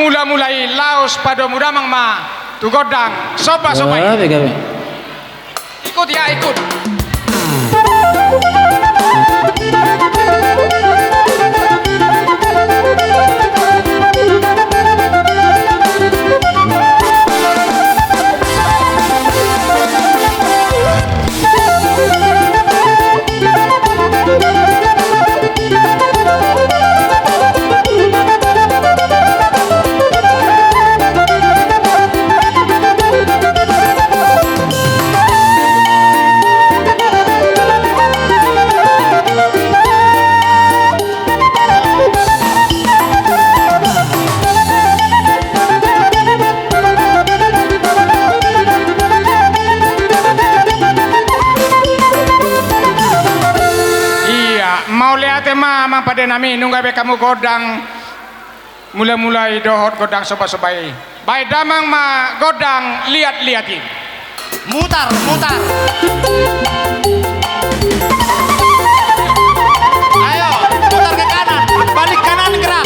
mula-mulai laos pada muda mang ma tu godang soba-sobai. Gabe. Ikut ya, ikut. Mang pada nami nunggu be kamu godang mulai dohot godang soba-sobai. Baik damang ma godang lihat-lihatin. Mutar. Ayo, mutar ke kanan, balik kanan gerak.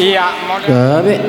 Iya, Gabe.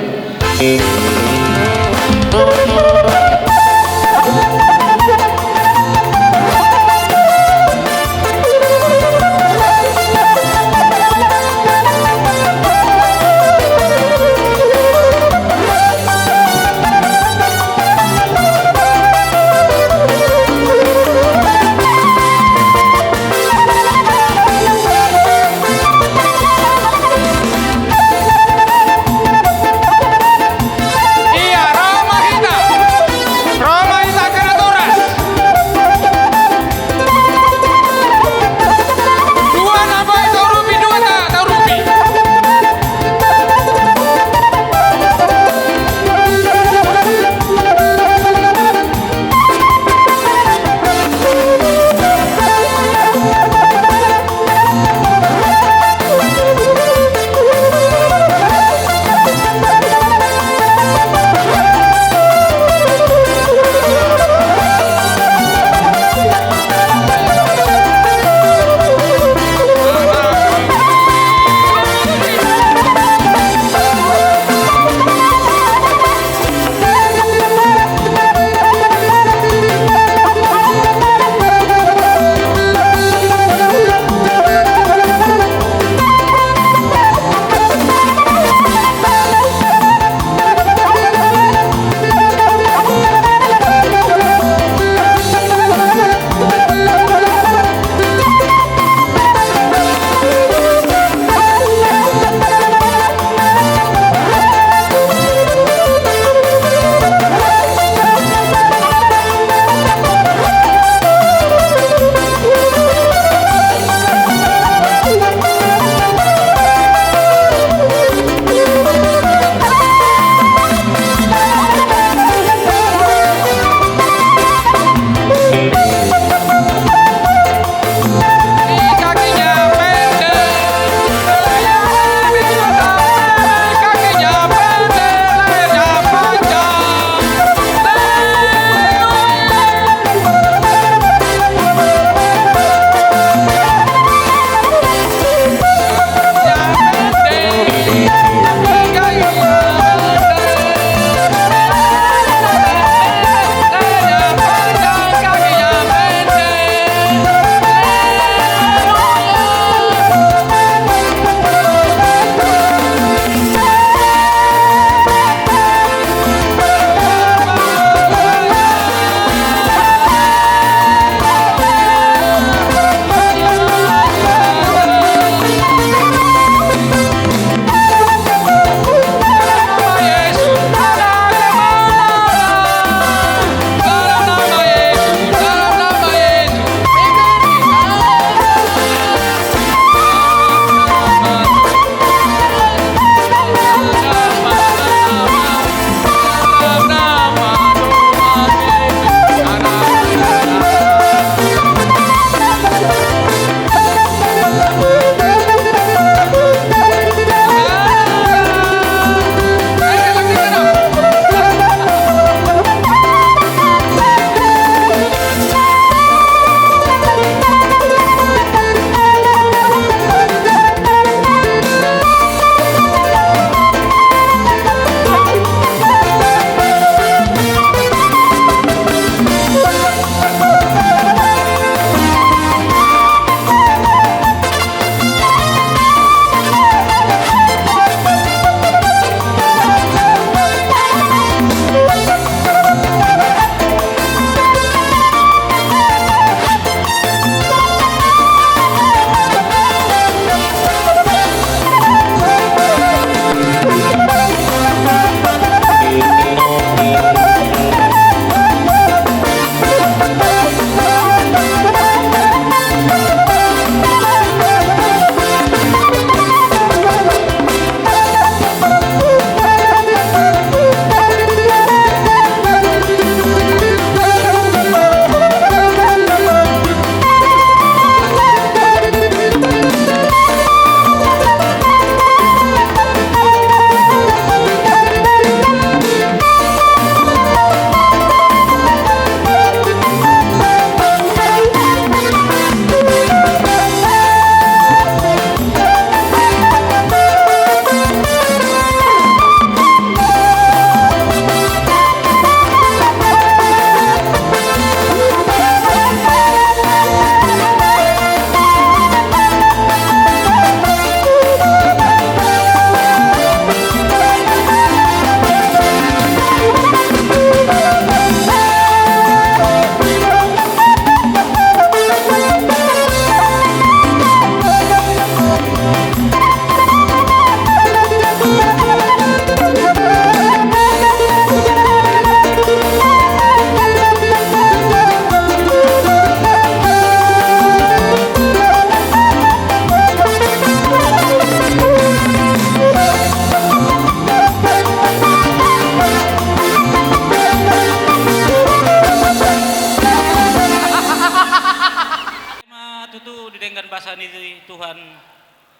tutu didenggan bahasa ni Tuhan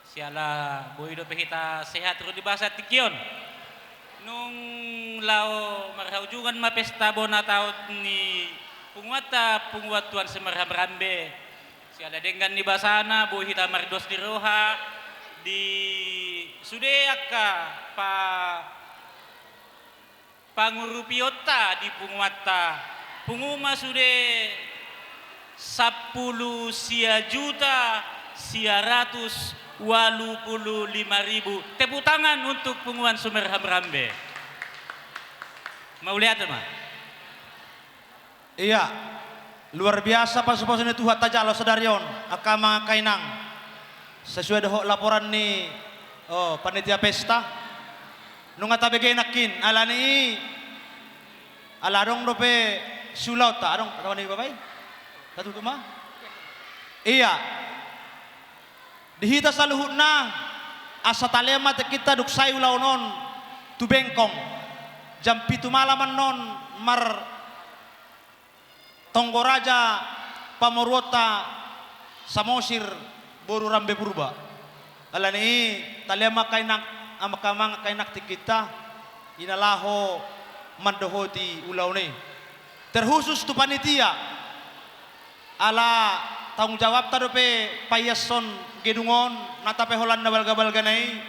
siala boy do pehita sehat ro di bahasa tikion nung lao marhaujungan ma pesta bona taut ni punguat Tuhan semerham rambe siala denggan ni basana boy hita mardos di roha di sudeaka pangurupiota di punguma sude 10 sia juta sia ratus 85.000 tepuk tangan untuk punguan Sumerham Rambe. Mau lihat mah? Iya, luar biasa pas-pasan itu Tuhan tajalo sedarion akama kainang sesuai dengan laporan ni panitia pesta nunga tabege nakin alani alarong dope sulauta adong ni babai satu rumah iya dihita saluhutna asa talema te kita duk sayu launon tu bengkong jam 7 malaman non mar Tonggoraja Pamorwota Samosir Boru Rambe Purba alani talema kainak amakamang kainak ti kita inalaho mandohoti ulau ni terkhusus tu panitia ala tanggung jawab tadope payason gedungon natape holan na balga-balga nai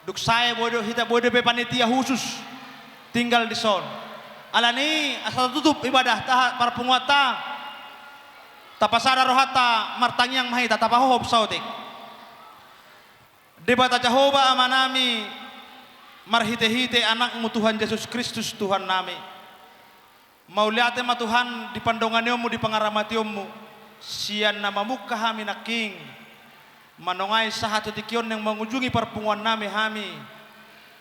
duk saya bodoh hita bodoh pe panitia khusus tinggal di son alani asal tutup ibadah tahat para penguata tapasara rohata martangyang mahita tapahob sautik debata Jehovah amanami marhite-hite anakmu Tuhan Yesus Kristus Tuhan nami mauliate ma Tuhan di pandonganmu di pangaramatiommu sian namamu kami naking manongai sahatu tikion yang mengunjungi perpunguan nami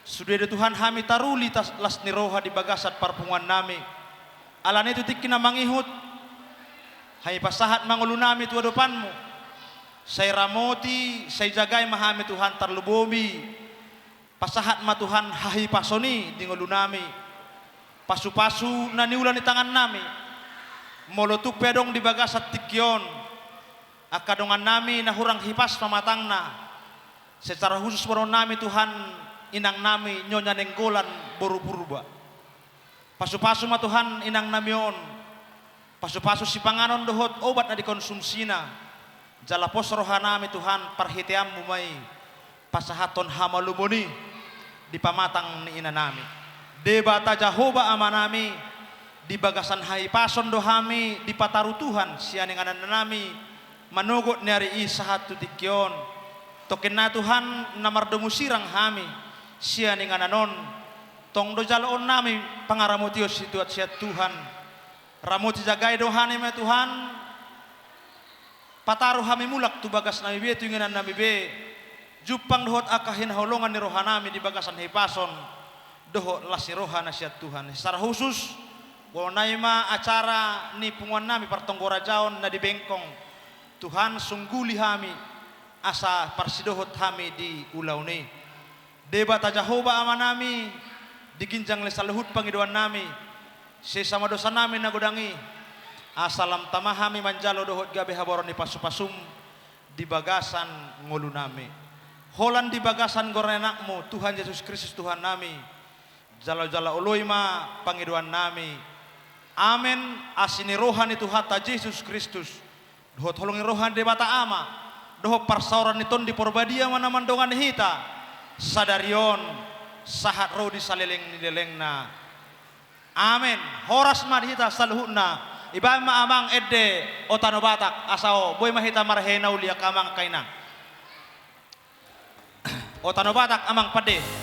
sudah ada Tuhan kami taruli tas las niroha di bagasat perpunguan nami alane itu tikina mangihut hai pasahat mangulu nami tua depanmu saya ramoti saya jagai mahami Tuhan tarlubomi pasahat ma Tuhan hahi pasoni di ngulu nami pasu-pasu naniulan di tangan nami molotuk pedong di bagasat tikion akadongan nami nahurang hipas pamatangna secara khusus baron nami Tuhan inang nami nyonya nenggolan boru purba pasu-pasu ma Tuhan inang namion pasu-pasu si panganon dohot obat na dikonsumsina jalapos rohanami Tuhan parhitiammu mai pasahaton hamalumoni di pamatang ni ina nami debata Jehovah amanami di bagasan hai pason dohami di pataru Tuhan sianing anan nami manugot nyari sahatu tikion token na Tuhan namardomu sirang hami sianing ananon tong do jaloon nami pangaramotio situat siat Tuhan ramoti jagai dohani me Tuhan pataru hami mulak tu bagas nami be tu inganan nami be jupang dohot akahin holongan ni rohanami di bagasan hipason dohot lasi rohana siat Tuhan secara khusus wanaima acara ni punguan nami partonggorajaon na di bengkong Tuhan sungguli hami asa parsidohot hami di ulau ni debata Jehovah amanami diginjang lesaluhut pangiduan nami sesama dosa nami nagodangi asalam tamahami manjalo dohot gabe haboron di pasu-pasum di bagasan ngulu nami holan di bagasan gorenakmu Tuhan Yesus Kristus Tuhan nami jala-jala uloima pangiduan nami amin asini rohani Tuhan ta Yesus Kristus dohot holongi rohan debata ama dohot parsauran iton di porbadia mana mandongan hita sadarion sahat roh di saleleng nilelengna amin horas madhita saluhuna ibama amang edde otano batak asao boy mahita marhena ulia kamang kainang otano batak amang pade